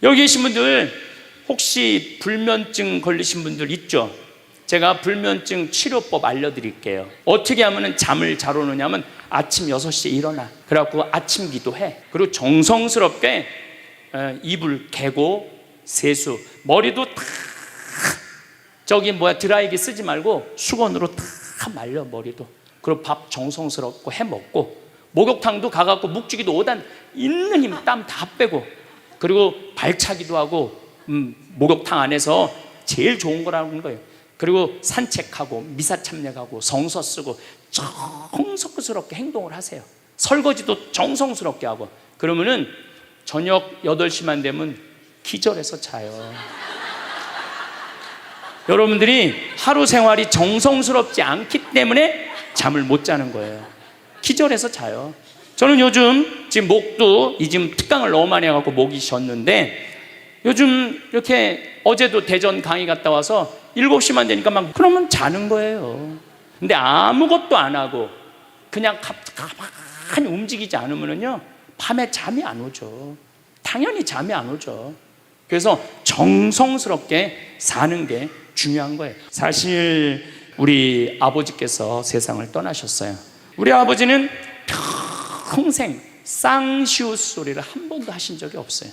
여기 계신 분들 혹시 불면증 걸리신 분들 있죠? 제가 불면증 치료법 알려드릴게요. 어떻게 하면 잠을 잘 오느냐면 아침 6시에 일어나. 그래갖고 아침 기도해. 그리고 정성스럽게 이불 개고 세수, 머리도 다 드라이기 쓰지 말고 수건으로 다 말려 머리도. 그리고 밥 정성스럽고 해 먹고, 목욕탕도 가갖고 묵직이도 5단 있는 힘 땀 다 빼고, 그리고 발차기도 하고 목욕탕 안에서 제일 좋은 거라는 거예요. 그리고 산책하고 미사 참여하고 성서 쓰고 정성스럽게 행동을 하세요. 설거지도 정성스럽게 하고. 그러면은 저녁 8시만 되면 기절해서 자요. 여러분들이 하루 생활이 정성스럽지 않기 때문에 잠을 못 자는 거예요. 기절해서 자요. 저는 요즘 지금 목도 지금 특강을 너무 많이 해갖고 목이 쉬었는데, 요즘 이렇게 어제도 대전 강의 갔다 와서 7시만 되니까 막 그러면 자는 거예요. 근데 아무것도 안 하고 그냥 가만히 움직이지 않으면요 밤에 잠이 안 오죠. 당연히 잠이 안 오죠. 그래서 정성스럽게 사는 게 중요한 거예요. 사실 우리 아버지께서 세상을 떠나셨어요. 우리 아버지는 평생 쌍시옷 소리를 한 번도 하신 적이 없어요.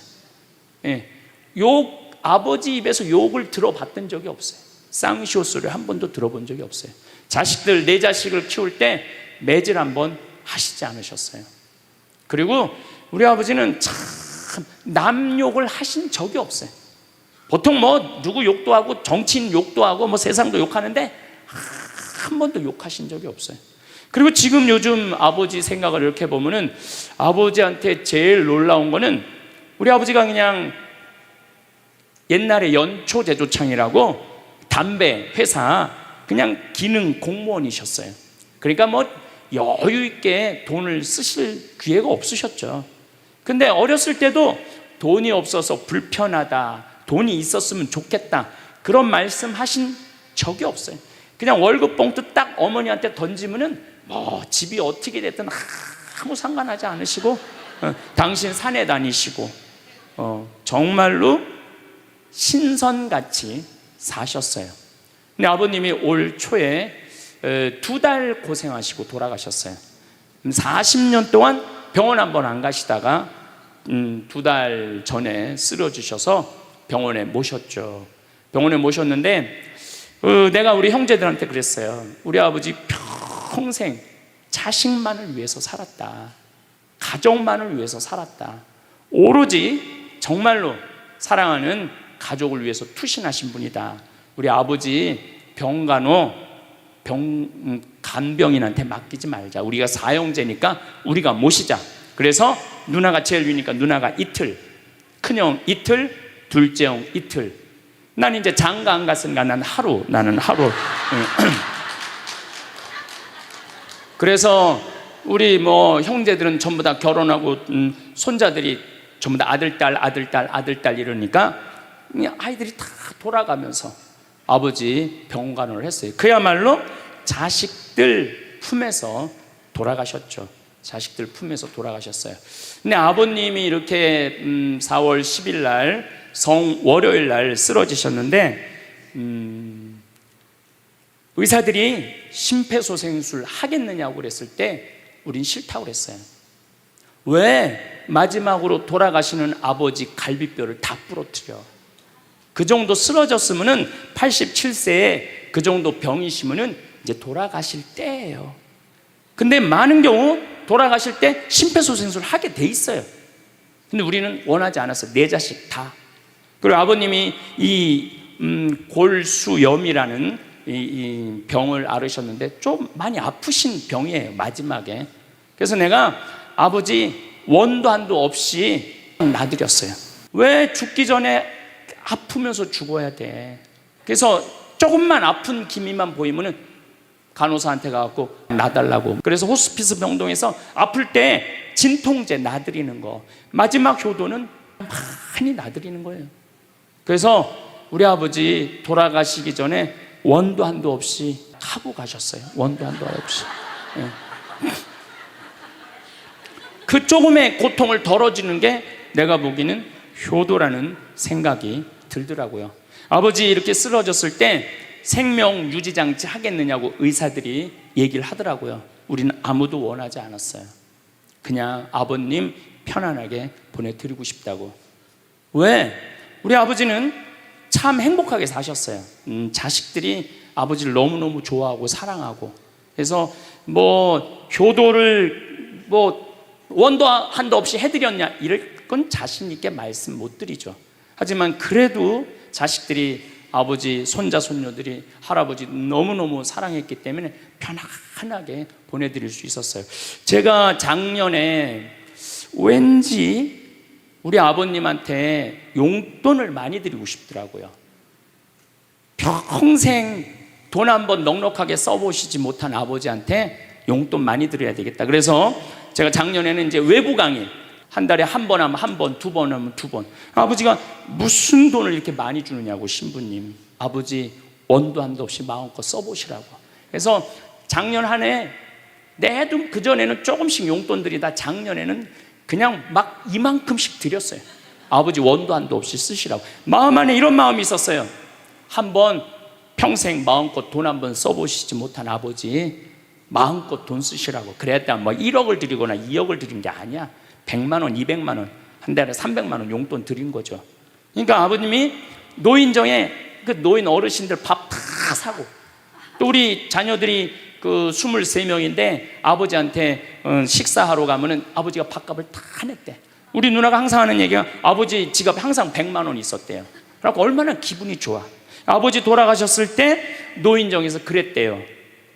아버지 입에서 욕을 들어봤던 적이 없어요. 쌍시옷 소리를 한 번도 들어본 적이 없어요. 자식들, 내 자식을 키울 때 매질 한 번 하시지 않으셨어요. 그리고 우리 아버지는 참 남 욕을 하신 적이 없어요. 보통 누구 욕도 하고 정치인 욕도 하고 세상도 욕하는데 한 번도 욕하신 적이 없어요. 그리고 지금 요즘 아버지 생각을 이렇게 보면은 아버지한테 제일 놀라운 거는, 우리 아버지가 그냥 옛날에 연초제조창이라고 담배 회사 그냥 기능 공무원이셨어요. 그러니까 여유 있게 돈을 쓰실 기회가 없으셨죠. 근데 어렸을 때도 돈이 없어서 불편하다, 돈이 있었으면 좋겠다, 그런 말씀 하신 적이 없어요. 그냥 월급 봉투 딱 어머니한테 던지면은 집이 어떻게 됐든 아무 상관하지 않으시고, 당신 산에 다니시고 정말로 신선같이 사셨어요. 근데 아버님이 올 초에 2달 고생하시고 돌아가셨어요. 40년 동안 병원 한 번 안 가시다가 2달 전에 쓰러지셔서 병원에 모셨죠. 병원에 모셨는데 내가 우리 형제들한테 그랬어요. 우리 아버지 평생 자식만을 위해서 살았다. 가족만을 위해서 살았다. 오로지 정말로 사랑하는 가족을 위해서 투신하신 분이다. 우리 아버지 간병인한테 맡기지 말자. 우리가 사형제니까 우리가 모시자. 그래서 누나가 제일 위니까 누나가 이틀, 큰형 이틀, 둘째 형 이틀. 난 이제 장가 안 갔으니까 나는 하루. 그래서 우리 형제들은 전부 다 결혼하고 손자들이 전부 다 아들, 딸 이러니까 아이들이 다 돌아가면서 아버지 병간호를 했어요. 그야말로 자식들 품에서 돌아가셨죠. 자식들 품에서 돌아가셨어요. 근데 아버님이 이렇게 4월 10일 날 월요일 날 쓰러지셨는데, 의사들이 심폐소생술 하겠느냐고 그랬을 때 우린 싫다고 그랬어요. 왜 마지막으로 돌아가시는 아버지 갈비뼈를 다 부러뜨려? 그 정도 쓰러졌으면은 87세에 그 정도 병이시면은 이제 돌아가실 때예요. 근데 많은 경우 돌아가실 때 심폐소생술 하게 돼 있어요. 근데 우리는 원하지 않았어요. 내 자식 다. 그리고 아버님이 이 골수염이라는 이 병을 앓으셨는데 좀 많이 아프신 병이에요, 마지막에. 그래서 내가 아버지 원도 한도 없이 놔드렸어요. 왜 죽기 전에 아프면서 죽어야 돼? 그래서 조금만 아픈 기미만 보이면은 간호사한테 가갖고 놔달라고. 그래서 호스피스 병동에서 아플 때 진통제 놔드리는 거, 마지막 효도는 많이 놔드리는 거예요. 그래서 우리 아버지 돌아가시기 전에 원도 한도 없이 하고 가셨어요. 원도 한도 없이. 그 조금의 고통을 덜어주는 게 내가 보기에는 효도라는 생각이 들더라고요. 아버지 이렇게 쓰러졌을 때 생명 유지장치 하겠느냐고 의사들이 얘기를 하더라고요. 우리는 아무도 원하지 않았어요. 그냥 아버님 편안하게 보내드리고 싶다고. 왜? 우리 아버지는 참 행복하게 사셨어요. 자식들이 아버지를 너무너무 좋아하고 사랑하고. 그래서 효도를 원도 한도 없이 해드렸냐 이럴 건 자신 있게 말씀 못 드리죠. 하지만 그래도 자식들이 아버지, 손자, 손녀들이 할아버지 너무너무 사랑했기 때문에 편안하게 보내드릴 수 있었어요. 제가 작년에 왠지 우리 아버님한테 용돈을 많이 드리고 싶더라고요. 평생 돈 한번 넉넉하게 써보시지 못한 아버지한테 용돈 많이 드려야 되겠다. 그래서 제가 작년에는 이제 외부 강의 한 달에 한 번 하면 한 번, 두 번 하면 두 번. 아버지가 무슨 돈을 이렇게 많이 주느냐고, 신부님. 아버지 원도 한도 없이 마음껏 써보시라고. 그래서 작년 한 해 내도 그전에는 조금씩 용돈 드리다 작년에는 그냥 막 이만큼씩 드렸어요. 아버지 원도 한도 없이 쓰시라고. 마음 안에 이런 마음이 있었어요. 한번 평생 마음껏 돈 한 번 써보시지 못한 아버지 마음껏 돈 쓰시라고. 그랬다 1억을 드리거나 2억을 드린 게 아니야. 100만 원, 200만 원, 한 달에 300만 원 용돈 드린 거죠. 그러니까 아버님이 노인정에 그 노인 어르신들 밥 다 사고, 또 우리 자녀들이 그 23명인데 아버지한테 식사하러 가면은 아버지가 밥값을 다 냈대. 우리 누나가 항상 하는 얘기가 아버지 지갑에 항상 100만 원 있었대요. 그래서 얼마나 기분이 좋아. 아버지 돌아가셨을 때 노인정에서 그랬대요.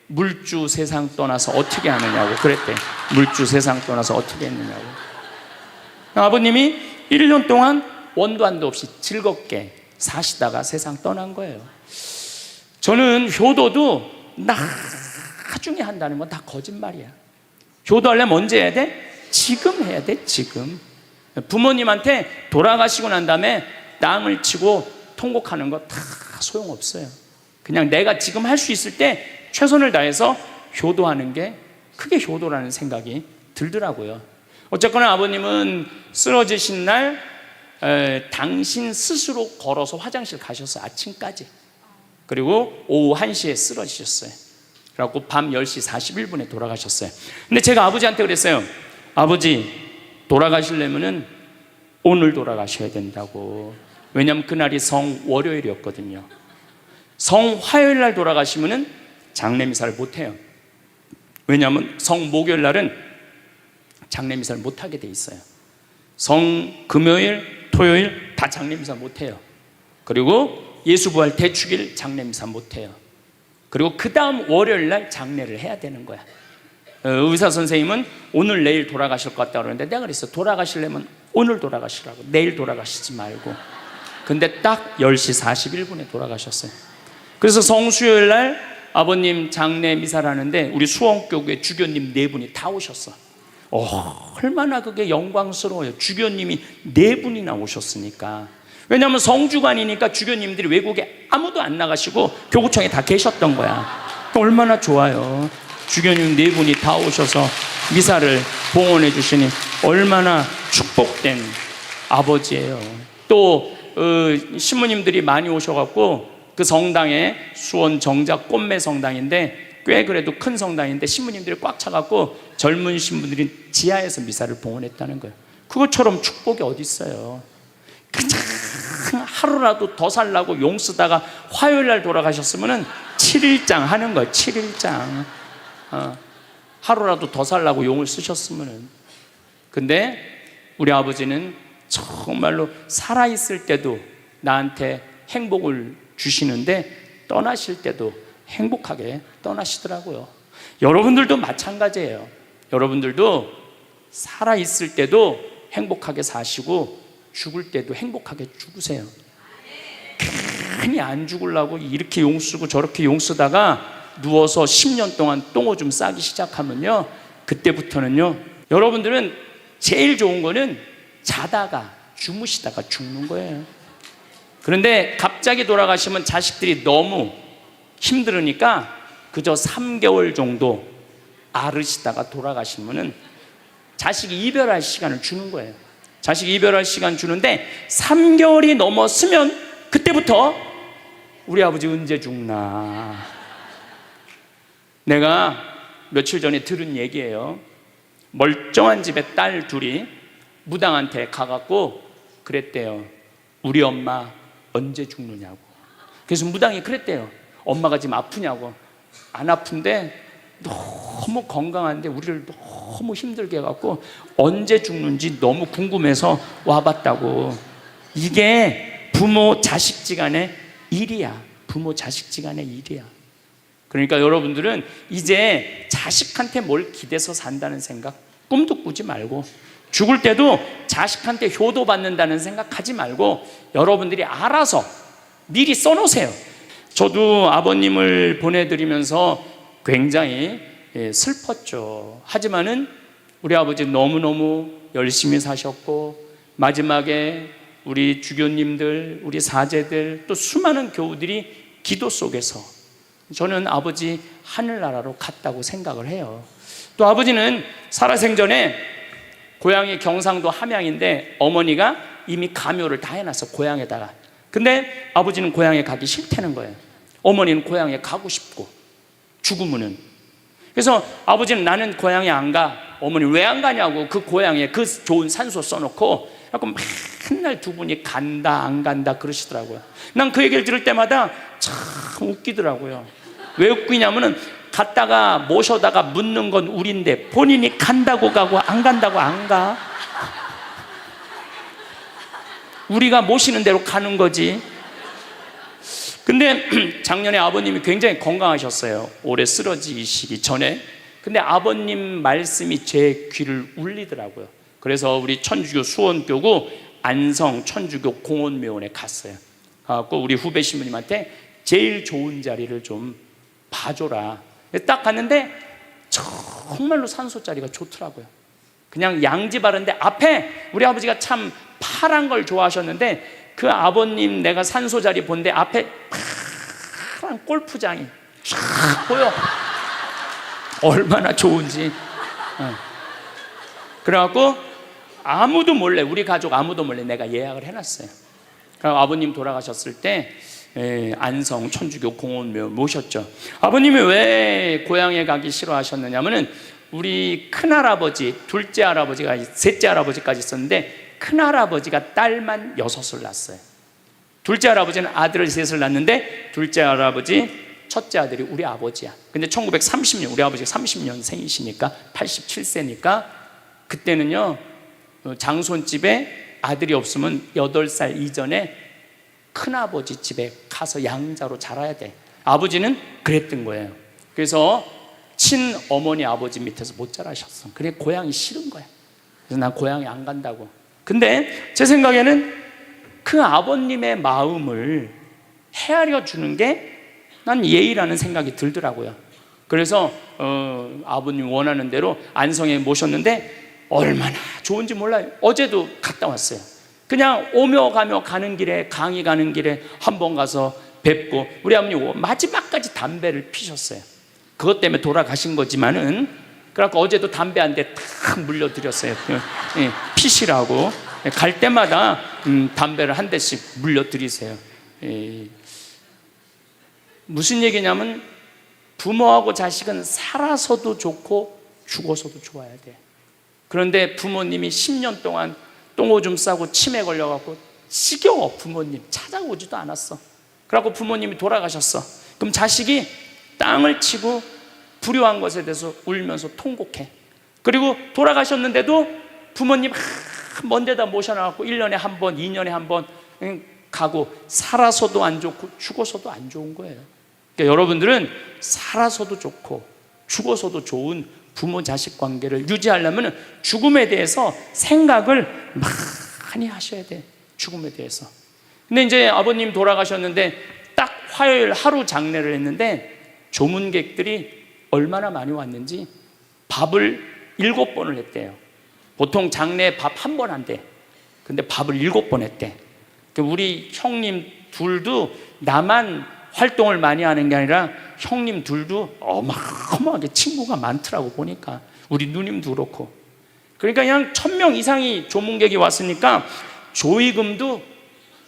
물주 세상 떠나서 어떻게 하느냐고 그랬대. 물주 세상 떠나서 어떻게 했느냐고. 아버님이 1년 동안 원도 한도 없이 즐겁게 사시다가 세상 떠난 거예요. 저는 효도도 나중에 한다는 건 다 거짓말이야. 효도하려면 언제 해야 돼? 지금 해야 돼, 지금. 부모님한테 돌아가시고 난 다음에 땅을 치고 통곡하는 거 다 소용없어요. 그냥 내가 지금 할 수 있을 때 최선을 다해서 효도하는 게 그게 효도라는 생각이 들더라고요. 어쨌거나 아버님은 쓰러지신 날 당신 스스로 걸어서 화장실 가셨어요. 아침까지. 그리고 오후 1시에 쓰러지셨어요. 그래갖고 밤 10시 41분에 돌아가셨어요. 근데 제가 아버지한테 그랬어요. 아버지 돌아가시려면은 오늘 돌아가셔야 된다고. 왜냐하면 그날이 성월요일이었거든요. 성화요일 날 돌아가시면은 장례미사를 못해요. 왜냐하면 성목요일 날은 장례미사를 못하게 돼 있어요. 성금요일, 토요일 다 장례미사 못해요. 그리고 예수부활 대축일 장례미사 못해요. 그리고 그 다음 월요일 날 장례를 해야 되는 거야. 의사 선생님은 오늘 내일 돌아가실 것 같다고 그러는데 내가 그랬어. 돌아가시려면 오늘 돌아가시라고. 내일 돌아가시지 말고. 근데 딱 10시 41분에 돌아가셨어요. 그래서 성수요일 날 아버님 장례 미사를 하는데 우리 수원교구에 주교님 4분이 다 오셨어. 얼마나 그게 영광스러워요. 주교님이 4분이나 오셨으니까. 왜냐하면 성주관이니까 주교님들이 외국에 아무도 안 나가시고 교구청에 다 계셨던 거야. 얼마나 좋아요. 주교님 4분이 다 오셔서 미사를 봉헌해 주시니 얼마나 축복된 아버지예요. 또 신부님들이 많이 오셔갖고 그 성당에 수원 정작 꽃매 성당인데 꽤 그래도 큰 성당인데 신부님들이 꽉 차갖고 젊은 신부들이 지하에서 미사를 봉헌했다는 거예요. 그것처럼 축복이 어디 있어요. 그냥 하루라도 더 살라고 용 쓰다가 화요일 날 돌아가셨으면 7일장 하는 거예요. 7일장. 하루라도 더 살라고 용을 쓰셨으면. 근데 우리 아버지는 정말로 살아있을 때도 나한테 행복을 주시는데 떠나실 때도 행복하게 떠나시더라고요. 여러분들도 마찬가지예요. 여러분들도 살아있을 때도 행복하게 사시고 죽을 때도 행복하게 죽으세요. 괜히 안 죽으려고 이렇게 용 쓰고 저렇게 용 쓰다가 누워서 10년 동안 똥오줌 싸기 시작하면요, 그때부터는요, 여러분들은 제일 좋은 거는 자다가 주무시다가 죽는 거예요. 그런데 갑자기 돌아가시면 자식들이 너무 힘들으니까 그저 3개월 정도 앓으시다가 돌아가시면은 자식이 이별할 시간을 주는 거예요. 자식 이별할 시간 주는데 3개월이 넘었으면 그때부터 우리 아버지 언제 죽나. 내가 며칠 전에 들은 얘기예요. 멀쩡한 집에 딸 둘이 무당한테 가갖고 그랬대요. 우리 엄마 언제 죽느냐고. 그래서 무당이 그랬대요. 엄마가 지금 아프냐고. 안 아픈데 너무 건강한데 우리를 너무 힘들게 해갖고 언제 죽는지 너무 궁금해서 와봤다고. 이게 부모 자식지간의 일이야. 부모 자식지간의 일이야. 그러니까 여러분들은 이제 자식한테 뭘 기대서 산다는 생각 꿈도 꾸지 말고, 죽을 때도 자식한테 효도받는다는 생각 하지 말고 여러분들이 알아서 미리 써놓으세요. 저도 아버님을 보내드리면서 굉장히 슬펐죠. 하지만은 우리 아버지 너무너무 열심히 사셨고, 마지막에 우리 주교님들, 우리 사제들, 또 수많은 교우들이 기도 속에서 저는 아버지 하늘나라로 갔다고 생각을 해요. 또 아버지는 살아생전에 고향이 경상도 함양인데 어머니가 이미 가묘를 다 해놨어, 고향에다가. 근데 아버지는 고향에 가기 싫다는 거예요. 어머니는 고향에 가고 싶고, 죽으면은. 그래서 아버지는 나는 고향에 안 가. 어머니 왜 안 가냐고. 그 고향에 그 좋은 산소 써놓고 맨날 두 분이 간다 안 간다 그러시더라고요. 난 그 얘기를 들을 때마다 참 웃기더라고요. 왜 웃기냐면은 갔다가 모셔다가 묻는 건 우린데 본인이 간다고 가고 안 간다고 안 가. 우리가 모시는 대로 가는 거지. 근데 작년에 아버님이 굉장히 건강하셨어요. 올해 쓰러지시기 전에. 근데 아버님 말씀이 제 귀를 울리더라고요. 그래서 우리 천주교 수원교구 안성 천주교 공원묘원에 갔어요. 가서 우리 후배 신부님한테 제일 좋은 자리를 좀 봐줘라. 딱 갔는데 정말로 산소 자리가 좋더라고요. 그냥 양지 바른데 앞에 우리 아버지가 참 파란 걸 좋아하셨는데 그 아버님 내가 산소 자리 본데 앞에 파란 골프장이 쫙 보여. 얼마나 좋은지. 그래갖고 아무도 몰래, 우리 가족 아무도 몰래 내가 예약을 해놨어요. 그리고 아버님 돌아가셨을 때 안성 천주교 공원묘 모셨죠. 아버님이 왜 고향에 가기 싫어하셨느냐면은 우리 큰할아버지, 둘째 할아버지가, 셋째 할아버지까지 있었는데 큰할아버지가 딸만 6을 낳았어요. 둘째 할아버지는 아들을 3을 낳았는데 둘째 할아버지 첫째 아들이 우리 아버지야. 근데 1930년, 우리 아버지가 30년생이시니까 87세니까 그때는요 장손집에 아들이 없으면 8살 이전에 큰아버지 집에 가서 양자로 자라야 돼. 아버지는 그랬던 거예요. 그래서 친어머니 아버지 밑에서 못 자라셨어. 그래 고향이 싫은 거야. 그래서 난 고향에 안 간다고. 근데 제 생각에는 그 아버님의 마음을 헤아려 주는 게 난 예의라는 생각이 들더라고요. 그래서 아버님 원하는 대로 안성에 모셨는데 얼마나 좋은지 몰라요. 어제도 갔다 왔어요. 그냥 오며 가며 가는 길에, 강의 가는 길에 한번 가서 뵙고, 우리 아버님 마지막까지 담배를 피셨어요. 그것 때문에 돌아가신 거지만은, 그래갖고 어제도 담배 한 대 탁 물려드렸어요. 피시라고. 갈 때마다 담배를 한 대씩 물려드리세요. 무슨 얘기냐면 부모하고 자식은 살아서도 좋고 죽어서도 좋아야 돼. 그런데 부모님이 10년 동안 똥오줌 싸고 치매 걸려갖고 지겨워. 부모님 찾아오지도 않았어. 그래갖고 부모님이 돌아가셨어. 그럼 자식이 땅을 치고 불효한 것에 대해서 울면서 통곡해. 그리고 돌아가셨는데도 부모님 먼 데다 모셔놔갖고 1년에 한 번, 2년에 한 번 가고, 살아서도 안 좋고 죽어서도 안 좋은 거예요. 그러니까 여러분들은 살아서도 좋고 죽어서도 좋은 부모 자식 관계를 유지하려면 죽음에 대해서 생각을 많이 하셔야 돼. 죽음에 대해서. 근데 이제 아버님 돌아가셨는데 딱 화요일 하루 장례를 했는데 조문객들이 얼마나 많이 왔는지 밥을 7번을 했대요. 보통 장례 밥 1번 한대. 근데 밥을 7번 했대. 우리 형님 둘도 나만 활동을 많이 하는 게 아니라 형님 둘도 어마어마하게 친구가 많더라고 보니까. 우리 누님도 그렇고. 그러니까 그냥 1000명 이상이 조문객이 왔으니까 조의금도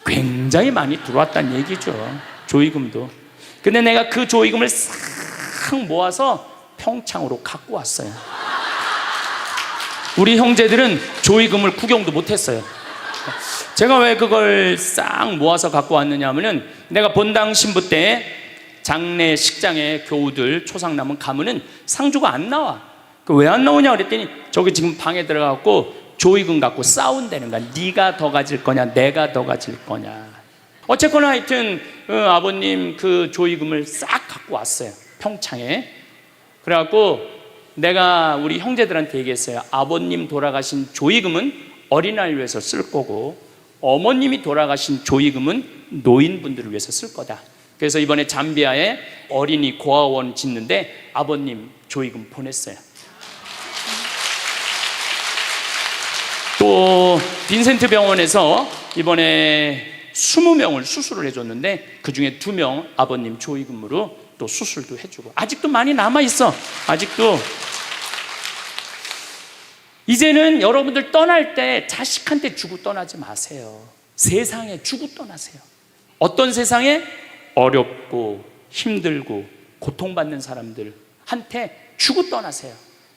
굉장히 많이 들어왔다는 얘기죠. 조의금도. 근데 내가 그 조의금을 싹 모아서 평창으로 갖고 왔어요. 우리 형제들은 조의금을 구경도 못했어요. 제가 왜 그걸 싹 모아서 갖고 왔느냐 하면은, 내가 본당 신부 때 장례 식장에 교우들 초상 남은 가문은 상주가 안 나와. 왜 안 나오냐 그랬더니 저기 지금 방에 들어가고 조의금 갖고 싸운다는 거야. 네가 더 가질 거냐 내가 더 가질 거냐. 어쨌거나 하여튼 아버님 그 조의금을 싹 갖고 왔어요, 평창에. 그래갖고 내가 우리 형제들한테 얘기했어요. 아버님 돌아가신 조의금은 어린아이를 위해서 쓸 거고, 어머님이 돌아가신 조의금은 노인분들을 위해서 쓸 거다. 그래서 이번에 잠비아에 어린이 고아원 짓는데 아버님 조의금 보냈어요. 또 빈센트 병원에서 이번에 20명을 수술을 해줬는데 그 중에 2명 아버님 조의금으로 또 수술도 해주고, 아직도 많이 남아있어. 아직도. 이제는 여러분들 떠날 때 자식한테 주고 떠나지 마세요. 세상에 주고 떠나세요. 어떤 세상에? 어렵고 힘들고 고통받는 사람들한테 주고 떠나세요.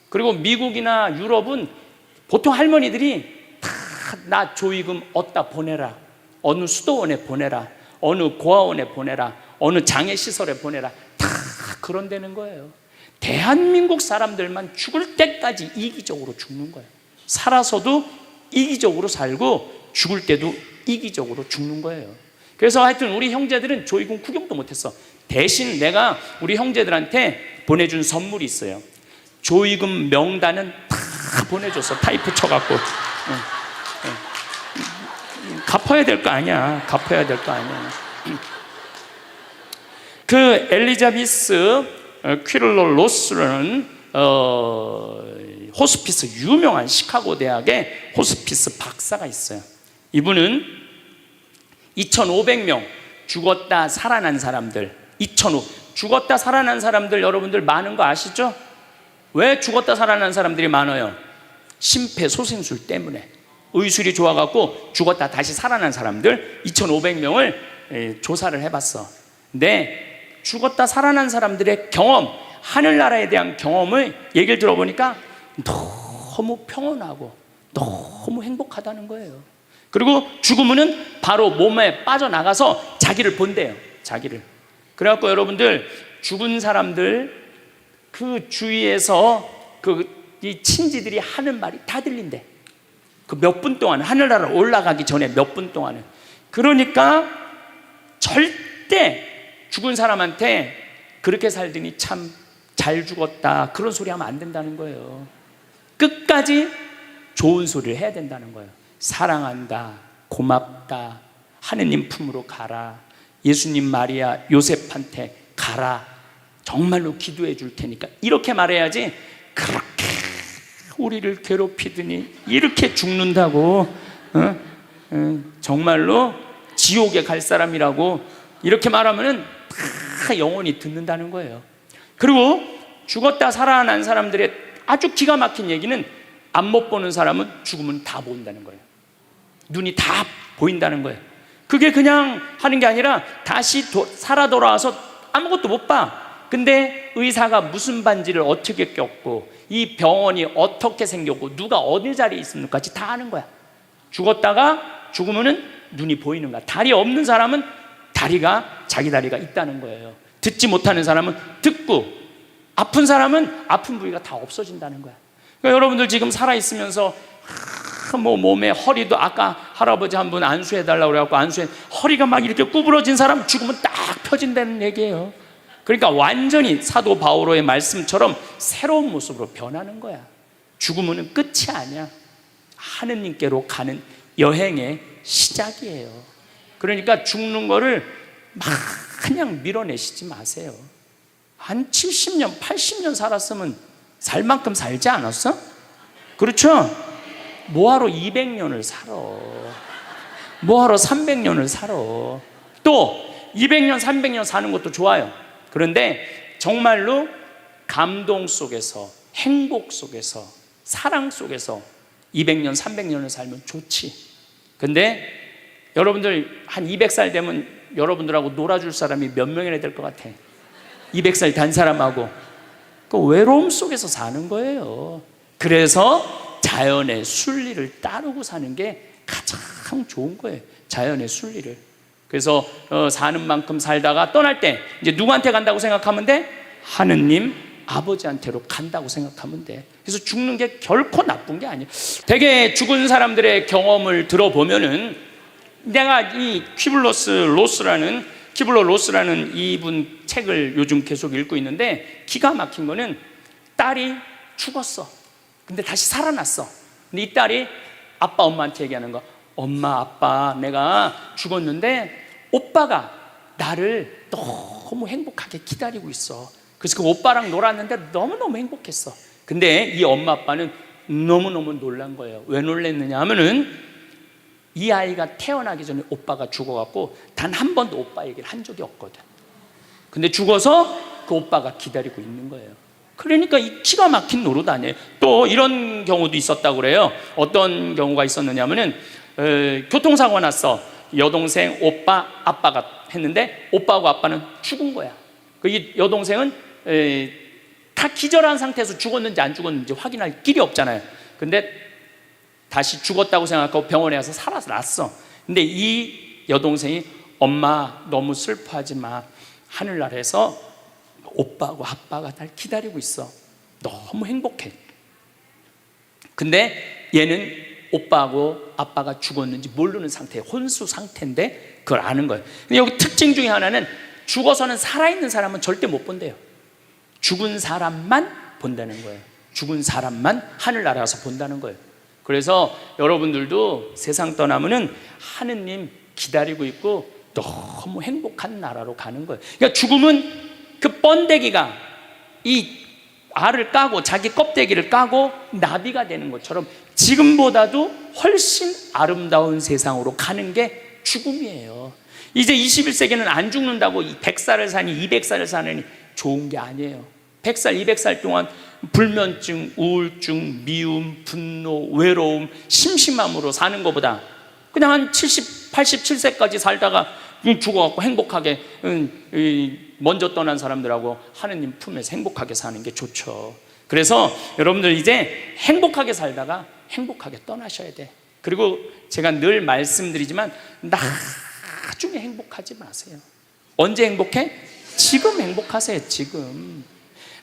그리고 미국이나 유럽은 보통 할머니들이 다 나 조의금 어디다 보내라, 어느 수도원에 보내라, 어느 고아원에 보내라, 어느 장애시설에 보내라, 다 그런다는 거예요. 대한민국 사람들만 죽을 때까지 이기적으로 죽는 거예요. 살아서도 이기적으로 살고 죽을 때도 이기적으로 죽는 거예요. 그래서 하여튼 우리 형제들은 조의금 구경도 못했어. 대신 내가 우리 형제들한테 보내준 선물이 있어요. 조의금 명단은 다 보내줬어. 타이프 쳐갖고. 갚아야 될 거 아니야. 갚아야 될 거 아니야. 그 엘리자베스 퀴를러 로스라는 호스피스, 유명한 시카고 대학의 호스피스 박사가 있어요. 이분은 2,500명 죽었다 살아난 사람들, 죽었다 살아난 사람들 여러분들 많은 거 아시죠? 왜 죽었다 살아난 사람들이 많아요? 심폐소생술 때문에. 의술이 좋아갖고 죽었다 다시 살아난 사람들 2,500명을 조사를 해봤어. 근데 죽었다 살아난 사람들의 경험, 하늘나라에 대한 경험을 얘기를 들어보니까 너무 평온하고 너무 행복하다는 거예요. 그리고 죽으면은 바로 몸에 빠져나가서 자기를 본대요. 자기를. 그래갖고 여러분들 죽은 사람들 그 주위에서 이 친지들이 하는 말이 다 들린대. 그 몇 분 동안, 하늘나라 올라가기 전에 몇 분 동안은. 그러니까 절대 죽은 사람한테 그렇게 살더니 참 잘 죽었다 그런 소리 하면 안 된다는 거예요. 끝까지 좋은 소리를 해야 된다는 거예요. 사랑한다, 고맙다, 하느님 품으로 가라, 예수님 마리아 요셉한테 가라, 정말로 기도해 줄 테니까, 이렇게 말해야지. 그렇게 우리를 괴롭히더니 이렇게 죽는다고 정말로 지옥에 갈 사람이라고 이렇게 말하면은 다 영원히 듣는다는 거예요. 그리고 죽었다 살아난 사람들의 아주 기가 막힌 얘기는, 안 못 보는 사람은 죽으면 다 보인다는 거예요. 눈이 다 보인다는 거예요. 그게 그냥 하는 게 아니라 다시 살아 돌아와서 아무것도 못 봐. 근데 의사가 무슨 반지를 어떻게 꼈고 이 병원이 어떻게 생겼고 누가 어느 자리에 있습니까지 다 아는 거야. 죽었다가 죽으면은 눈이 보이는 거야. 다리 없는 사람은 다리가, 자기 다리가 있다는 거예요. 듣지 못하는 사람은 듣고, 아픈 사람은 아픈 부위가 다 없어진다는 거야. 그러니까 여러분들 지금 살아있으면서 뭐 몸에 허리도, 아까 할아버지 한 분 안수해달라고 그래갖고 안수해, 허리가 막 이렇게 구부러진 사람 죽으면 딱 펴진다는 얘기예요. 그러니까 완전히 사도 바오로의 말씀처럼 새로운 모습으로 변하는 거야. 죽으면 끝이 아니야. 하느님께로 가는 여행의 시작이에요. 그러니까 죽는 거를 막 그냥 밀어내시지 마세요. 한 70년, 80년 살았으면 살 만큼 살지 않았어? 그렇죠? 뭐하러 200년을 살아? 뭐하러 300년을 살아? 또 200년, 300년 사는 것도 좋아요. 그런데 정말로 감동 속에서, 행복 속에서, 사랑 속에서 200년, 300년을 살면 좋지. 근데 여러분들 한 200살 되면 여러분들하고 놀아줄 사람이 몇 명이나 될 것 같아? 200살 단 사람하고. 그 외로움 속에서 사는 거예요. 그래서 자연의 순리를 따르고 사는 게 가장 좋은 거예요. 자연의 순리를. 그래서 사는 만큼 살다가 떠날 때 이제 누구한테 간다고 생각하면 돼? 하느님 아버지한테로 간다고 생각하면 돼. 그래서 죽는 게 결코 나쁜 게 아니에요. 되게 죽은 사람들의 경험을 들어보면은, 내가 이 키블러 로스라는 이분 책을 요즘 계속 읽고 있는데, 기가 막힌 거는 딸이 죽었어. 근데 다시 살아났어. 근데 이 딸이 아빠 엄마한테 얘기하는 거. 엄마 아빠, 내가 죽었는데 오빠가 나를 너무 행복하게 기다리고 있어. 그래서 그 오빠랑 놀았는데 너무너무 행복했어. 근데 이 엄마 아빠는 너무너무 놀란 거예요. 왜 놀랐느냐 하면은, 이 아이가 태어나기 전에 오빠가 죽어갖고 단 한 번도 오빠 얘기를 한 적이 없거든. 근데 죽어서 그 오빠가 기다리고 있는 거예요. 그러니까 이 기가 막힌 노릇 아니에요. 또 이런 경우도 있었다고 그래요. 어떤 경우가 있었느냐 하면은, 교통사고 났어. 여동생, 오빠, 아빠가 했는데 오빠하고 아빠는 죽은 거야. 이 여동생은 다 기절한 상태에서 죽었는지 안 죽었는지 확인할 길이 없잖아요. 근데 다시 죽었다고 생각하고 병원에 가서 살아났어. 근데 이 여동생이, 엄마 너무 슬퍼하지 마. 하늘나라에서 오빠하고 아빠가 날 기다리고 있어. 너무 행복해. 근데 얘는 오빠하고 아빠가 죽었는지 모르는 상태, 혼수 상태인데 그걸 아는 거예요. 근데 여기 특징 중에 하나는, 죽어서는 살아있는 사람은 절대 못 본대요. 죽은 사람만 본다는 거예요. 죽은 사람만 하늘나라 가서 본다는 거예요. 그래서 여러분들도 세상 떠나면은 하느님 기다리고 있고 너무 행복한 나라로 가는 거예요. 그러니까 죽음은 그 번데기가 이 알을 까고 자기 껍데기를 까고 나비가 되는 것처럼 지금보다도 훨씬 아름다운 세상으로 가는 게 죽음이에요. 이제 21세기는 안 죽는다고 100살을 사니 200살을 사느니 좋은 게 아니에요. 100살, 200살 동안 불면증, 우울증, 미움, 분노, 외로움, 심심함으로 사는 것보다 그냥 한 70, 87세까지 살다가 죽어갖고 행복하게 먼저 떠난 사람들하고 하느님 품에서 행복하게 사는 게 좋죠. 그래서 여러분들 이제 행복하게 살다가 행복하게 떠나셔야 돼. 그리고 제가 늘 말씀드리지만, 나중에 행복하지 마세요. 언제 행복해? 지금 행복하세요. 지금.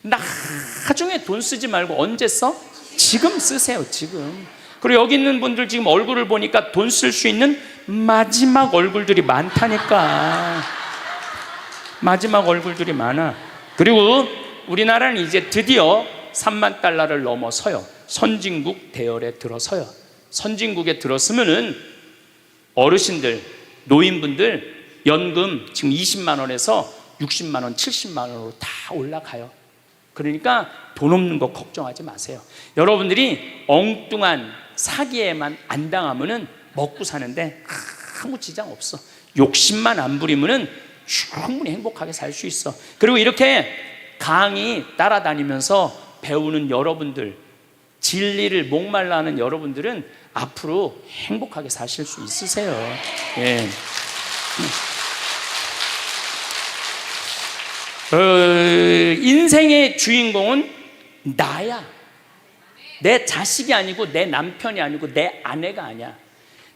나중에 돈 쓰지 말고 언제 써? 지금 쓰세요. 지금. 그리고 여기 있는 분들 지금 얼굴을 보니까 돈 쓸 수 있는 마지막 얼굴들이 많다니까. 마지막 얼굴들이 많아. 그리고 우리나라는 이제 드디어 3만 달러를 넘어서요. 선진국 대열에 들어서요. 선진국에 들었으면은 어르신들, 노인분들 연금 지금 20만 원에서 60만 원, 70만 원으로 다 올라가요. 그러니까 돈 없는 거 걱정하지 마세요. 여러분들이 엉뚱한 사기에만 안 당하면은 먹고 사는데 아무 지장 없어. 욕심만 안 부리면은 충분히 행복하게 살 수 있어. 그리고 이렇게 강의 따라다니면서 배우는 여러분들, 진리를 목말라 하는 여러분들은 앞으로 행복하게 사실 수 있으세요. 예. 인생의 주인공은 나야. 내 자식이 아니고 내 남편이 아니고 내 아내가 아니야.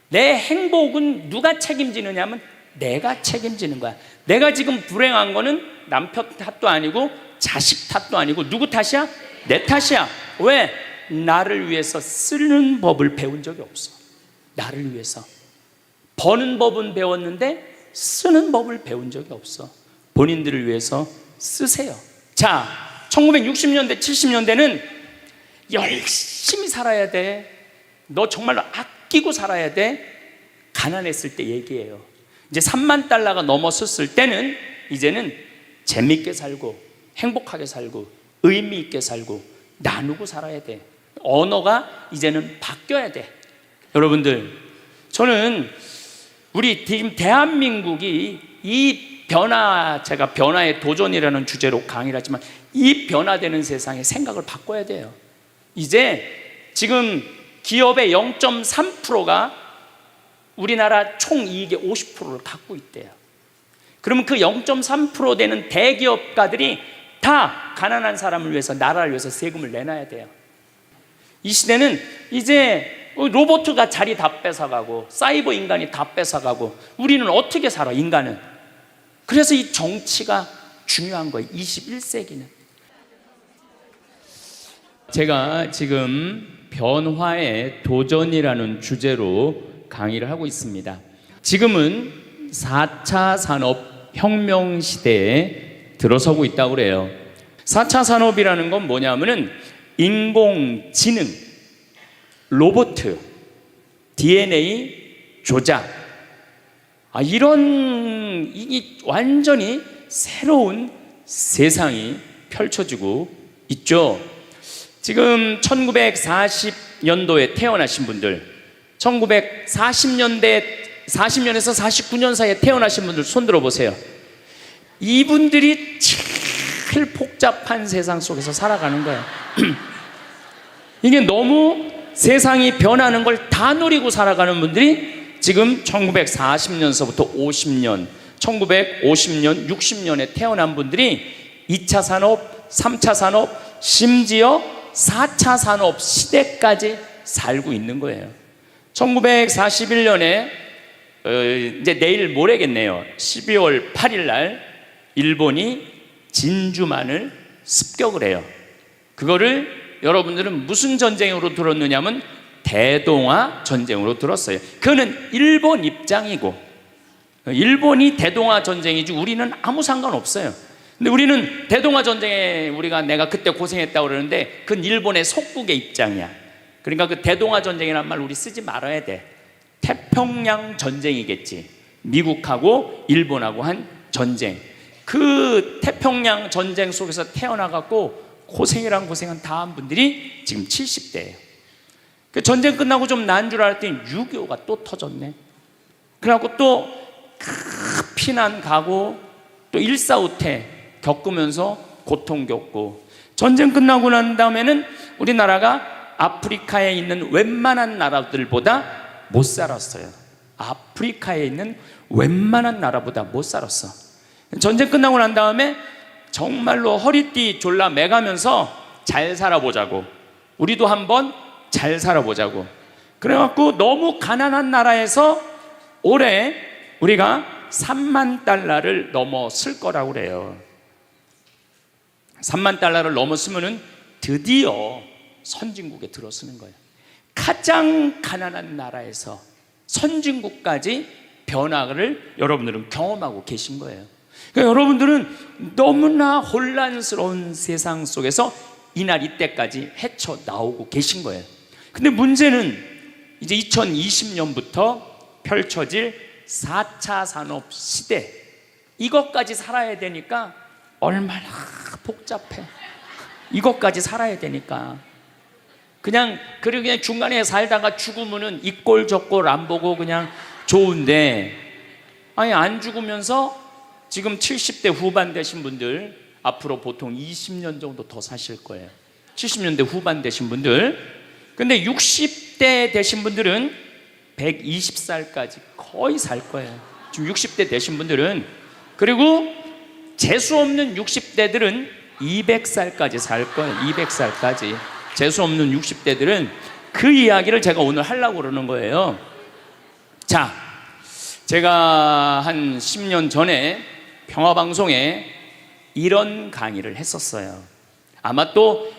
내 행복은 누가 책임지느냐 하면 내가 책임지는 거야. 내가 지금 불행한 거는 남편 탓도 아니고 자식 탓도 아니고 누구 탓이야? 내 탓이야. 왜? 나를 위해서 쓰는 법을 배운 적이 없어. 나를 위해서. 버는 법은 배웠는데 쓰는 법을 배운 적이 없어. 본인들을 위해서 쓰세요. 자, 1960년대, 70년대는 열심히 살아야 돼. 너 정말로 아끼고 살아야 돼. 가난했을 때 얘기예요. 이제 3만 달러가 넘었을 때는 이제는 재밌게 살고 행복하게 살고 의미 있게 살고 나누고 살아야 돼. 언어가 이제는 바뀌어야 돼. 여러분들, 저는 우리 지금 대한민국이 이 변화, 제가 변화의 도전이라는 주제로 강의를 하지만 이 변화되는 세상에 생각을 바꿔야 돼요. 이제 지금 기업의 0.3%가 우리나라 총이익의 50%를 갖고 있대요. 그러면 그 0.3% 되는 대기업가들이 다 가난한 사람을 위해서, 나라를 위해서 세금을 내놔야 돼요. 이 시대는 이제 로봇가 자리 다 뺏어가고 사이버 인간이 다 뺏어가고 우리는 어떻게 살아, 인간은? 그래서 이 정치가 중요한 거예요, 21세기는. 제가 지금 변화의 도전이라는 주제로 강의를 하고 있습니다. 지금은 4차 산업혁명 시대에 들어서고 있다고 그래요. 4차 산업이라는 건 뭐냐면은 인공지능, 로봇, DNA 조작, 이런 완전히 새로운 세상이 펼쳐지고 있죠. 지금 1940년도에 태어나신 분들, 1940년에서 49년 사이에 태어나신 분들 손 들어보세요. 이분들이 제일 복잡한 세상 속에서 살아가는 거예요. 이게 너무 세상이 변하는 걸 다 누리고 살아가는 분들이 지금 1940년서부터 50년, 1950년, 60년에 태어난 분들이 2차 산업, 3차 산업, 심지어 4차 산업 시대까지 살고 있는 거예요. 1941년에 이제 내일 모레겠네요. 12월 8일 날 일본이 진주만을 습격을 해요. 그거를 여러분들은 무슨 전쟁으로 들었느냐면 대동아 전쟁으로 들었어요. 그거는 일본 입장이고, 일본이 대동아 전쟁이지 우리는 아무 상관없어요. 근데 우리는 대동아 전쟁에 내가 그때 고생했다고 그러는데 그건 일본의 속국의 입장이야. 그러니까 그 대동아 전쟁이라는 말 우리 쓰지 말아야 돼. 태평양 전쟁이겠지. 미국하고 일본하고 한 전쟁. 그 태평양 전쟁 속에서 태어나갖고 고생이란 고생한 다 한 분들이 지금 70대예요. 그 전쟁 끝나고 좀 나은 줄 알았더니 6.25가 또 터졌네. 그래갖고 또 피난 가고 또 일사후퇴 겪으면서 고통 겪고, 전쟁 끝나고 난 다음에는 우리나라가 아프리카에 있는 웬만한 나라들보다 못 살았어요. 아프리카에 있는 웬만한 나라보다 못 살았어. 전쟁 끝나고 난 다음에 정말로 허리띠 졸라 매가면서 잘 살아보자고, 우리도 한번 잘 살아보자고, 그래갖고 너무 가난한 나라에서 올해 우리가 3만 달러를 넘었을 거라고 그래요. 3만 달러를 넘었으면은 드디어 선진국에 들어서는 거예요. 가장 가난한 나라에서 선진국까지 변화를 여러분들은 경험하고 계신 거예요. 그러니까 여러분들은 너무나 혼란스러운 세상 속에서 이날 이때까지 헤쳐나오고 계신 거예요. 근데 문제는 이제 2020년부터 펼쳐질 4차 산업 시대, 이것까지 살아야 되니까 얼마나 복잡해. 이것까지 살아야 되니까 그냥 중간에 살다가 죽으면은 이 꼴 저 꼴 안 보고 그냥 좋은데, 아니 안 죽으면서 지금 70대 후반 되신 분들 앞으로 보통 20년 정도 더 사실 거예요. 70년대 후반 되신 분들. 근데 60대 되신 분들은 120살까지 거의 살 거예요. 지금 60대 되신 분들은. 그리고 재수 없는 60대들은 200살까지 살 거예요. 200살까지. 재수 없는 60대들은. 그 이야기를 제가 오늘 하려고 그러는 거예요. 자, 제가 한 10년 전에 평화방송에 이런 강의를 했었어요. 아마 또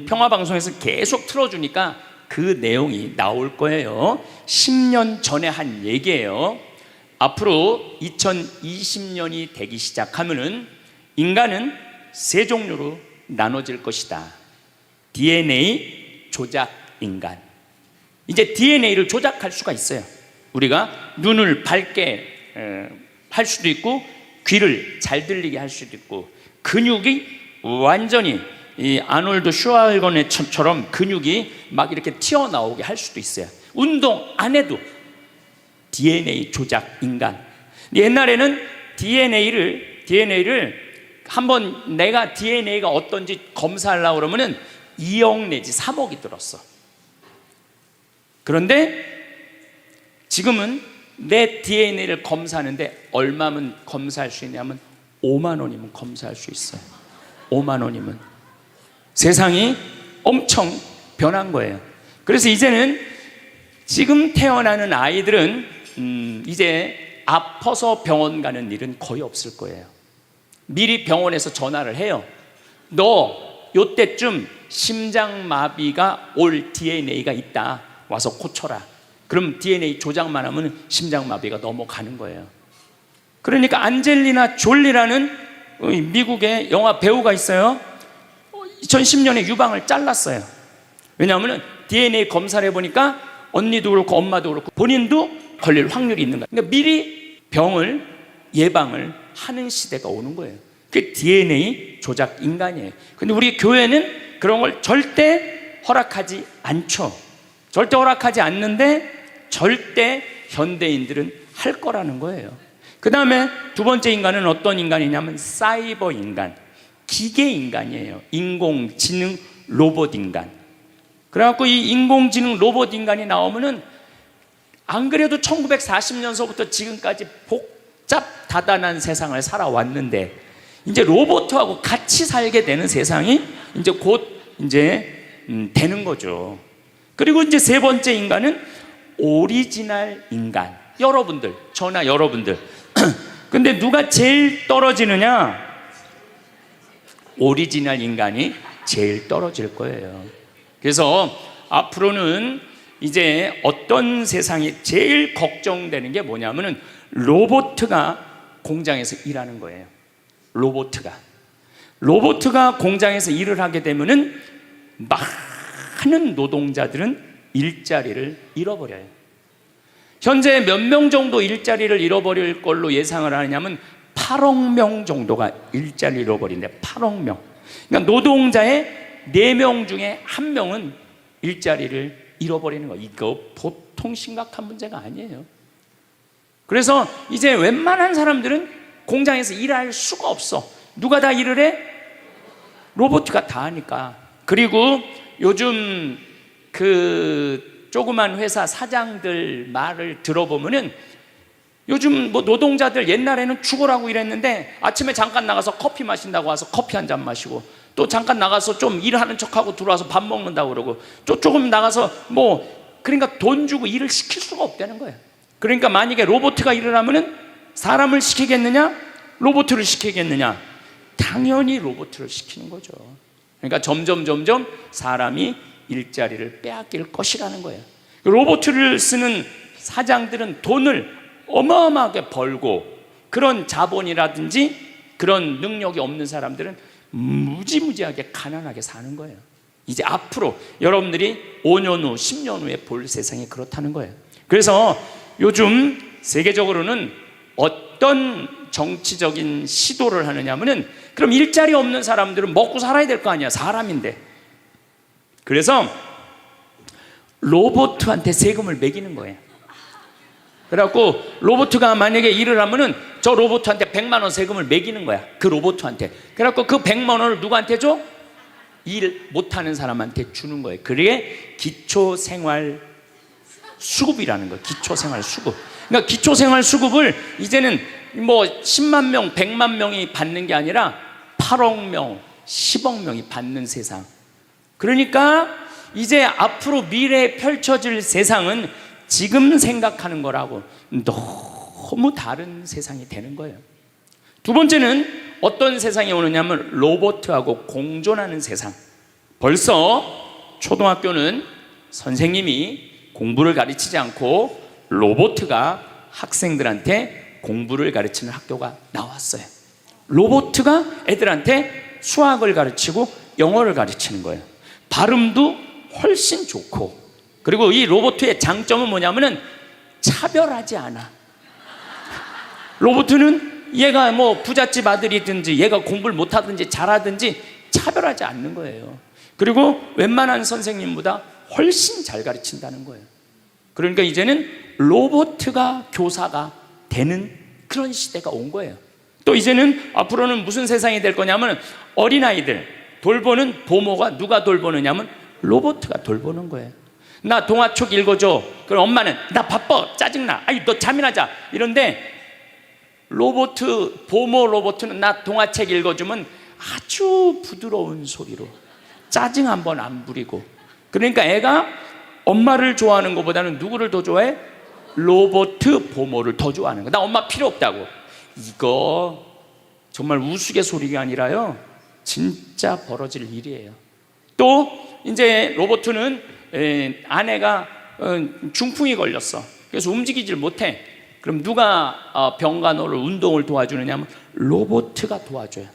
평화방송에서 계속 틀어주니까 그 내용이 나올 거예요. 10년 전에 한 얘기예요. 앞으로 2020년이 되기 시작하면은 인간은 세 종류로 나눠질 것이다. DNA 조작 인간. 이제 DNA를 조작할 수가 있어요. 우리가 눈을 밝게 할 수도 있고, 귀를 잘 들리게 할 수도 있고, 근육이 완전히 이 아놀드 슈왈거네처럼 근육이 막 이렇게 튀어나오게 할 수도 있어요. 운동 안 해도 DNA 조작 인간. 옛날에는 DNA를 한번 내가 DNA가 어떤지 검사하려고 그러면은 2억 내지 3억이 들었어. 그런데 지금은 내 DNA를 검사하는데 얼마면 검사할 수 있냐면 5만 원이면 검사할 수 있어요. 5만 원이면. 세상이 엄청 변한 거예요. 그래서 이제는 지금 태어나는 아이들은 이제 아파서 병원 가는 일은 거의 없을 거예요. 미리 병원에서 전화를 해요. 너 요때쯤 심장마비가 올 DNA가 있다. 와서 고쳐라. 그럼 DNA 조작만 하면 심장마비가 넘어가는 거예요. 그러니까 안젤리나 졸리라는 미국의 영화 배우가 있어요. 2010년에 유방을 잘랐어요. 왜냐하면 DNA 검사를 해보니까 언니도 그렇고 엄마도 그렇고 본인도 걸릴 확률이 있는 거예요. 그러니까 미리 병을 예방을 하는 시대가 오는 거예요. 그게 DNA 조작 인간이에요. 근데 우리 교회는 그런 걸 절대 허락하지 않죠. 절대 허락하지 않는데 절대 현대인들은 할 거라는 거예요. 그 다음에 두 번째 인간은 어떤 인간이냐면 사이버 인간, 기계 인간이에요. 인공지능 로봇 인간. 그래갖고 이 인공지능 로봇 인간이 나오면은 안 그래도 1940년서부터 지금까지 복잡 다단한 세상을 살아왔는데 이제 로봇하고 같이 살게 되는 세상이 이제 곧 이제 되는 거죠. 그리고 이제 세 번째 인간은 오리지널 인간. 여러분들, 저나 여러분들. 근데 누가 제일 떨어지느냐? 오리지널 인간이 제일 떨어질 거예요. 그래서 앞으로는 이제 어떤 세상이 제일 걱정되는 게 뭐냐면은 로봇가 공장에서 일하는 거예요. 로봇가 공장에서 일을 하게 되면은 많은 노동자들은 일자리를 잃어버려요. 현재 몇 명 정도 일자리를 잃어버릴 걸로 예상을 하냐면 8억 명 정도가 일자리를 잃어버린대. 8억 명. 그러니까 노동자의 4명 중에 1명은 일자리를 잃어버리는 거예요. 이거 보통 심각한 문제가 아니에요. 그래서 이제 웬만한 사람들은 공장에서 일할 수가 없어. 누가 다 일을 해? 로봇가 다 하니까. 그리고 요즘 그 조그만 회사 사장들 말을 들어보면은 요즘 뭐 노동자들 옛날에는 죽으라고 일했는데 아침에 잠깐 나가서 커피 마신다고 와서 커피 한 잔 마시고 또 잠깐 나가서 좀 일하는 척하고 들어와서 밥 먹는다고 그러고 또 조금 나가서 뭐 그러니까 돈 주고 일을 시킬 수가 없다는 거예요. 그러니까 만약에 로봇가 일을 하면은 사람을 시키겠느냐? 로봇을 시키겠느냐? 당연히 로봇을 시키는 거죠. 그러니까 점점 사람이 일자리를 빼앗길 것이라는 거예요. 로봇을 쓰는 사장들은 돈을 어마어마하게 벌고 그런 자본이라든지 그런 능력이 없는 사람들은 무지무지하게 가난하게 사는 거예요. 이제 앞으로 여러분들이 5년 후, 10년 후에 볼 세상이 그렇다는 거예요. 그래서 요즘 세계적으로는 어떤 정치적인 시도를 하느냐면은 그럼 일자리 없는 사람들은 먹고 살아야 될 거 아니야. 사람인데. 그래서 로봇한테 세금을 매기는 거예요. 그래갖고 로봇가 만약에 일을 하면은 저 로봇한테 100만 원 세금을 매기는 거야. 그 로봇한테. 그래갖고 그 100만 원을 누구한테 줘? 일 못하는 사람한테 주는 거예요. 그게 기초생활 수급이라는 거예요. 기초생활 수급. 그러니까 기초생활 수급을 이제는 뭐 10만 명, 100만 명이 받는 게 아니라 8억 명, 10억 명이 받는 세상. 그러니까 이제 앞으로 미래에 펼쳐질 세상은 지금 생각하는 거라고 너무 다른 세상이 되는 거예요. 두 번째는 어떤 세상이 오느냐면 로봇하고 공존하는 세상. 벌써 초등학교는 선생님이 공부를 가르치지 않고 로봇가 학생들한테 공부를 가르치는 학교가 나왔어요. 로봇가 애들한테 수학을 가르치고 영어를 가르치는 거예요. 발음도 훨씬 좋고, 그리고 이 로봇의 장점은 뭐냐면은 차별하지 않아. 로봇은 얘가 뭐 부잣집 아들이든지 얘가 공부를 못하든지 잘하든지 차별하지 않는 거예요. 그리고 웬만한 선생님보다 훨씬 잘 가르친다는 거예요. 그러니까 이제는 로봇가 교사가 되는 그런 시대가 온 거예요. 또 이제는 앞으로는 무슨 세상이 될 거냐면 어린아이들 돌보는 부모가 누가 돌보느냐면 로봇가 돌보는 거예요. 나 동화책 읽어줘. 그럼 엄마는 나 바빠, 짜증나, 아이 너 잠이나 자. 이런데 보모 로봇은 나 동화책 읽어주면 아주 부드러운 소리로 짜증 한 번 안 부리고. 그러니까 애가 엄마를 좋아하는 것보다는 누구를 더 좋아해? 로봇 보모를 더 좋아하는 거야. 나 엄마 필요 없다고. 이거 정말 우스갯소리가 아니라요, 진짜 벌어질 일이에요. 또 이제 로봇은 아내가 중풍이 걸렸어. 그래서 움직이질 못해. 그럼 누가 병간호를 운동을 도와주느냐 하면 로봇가 도와줘요.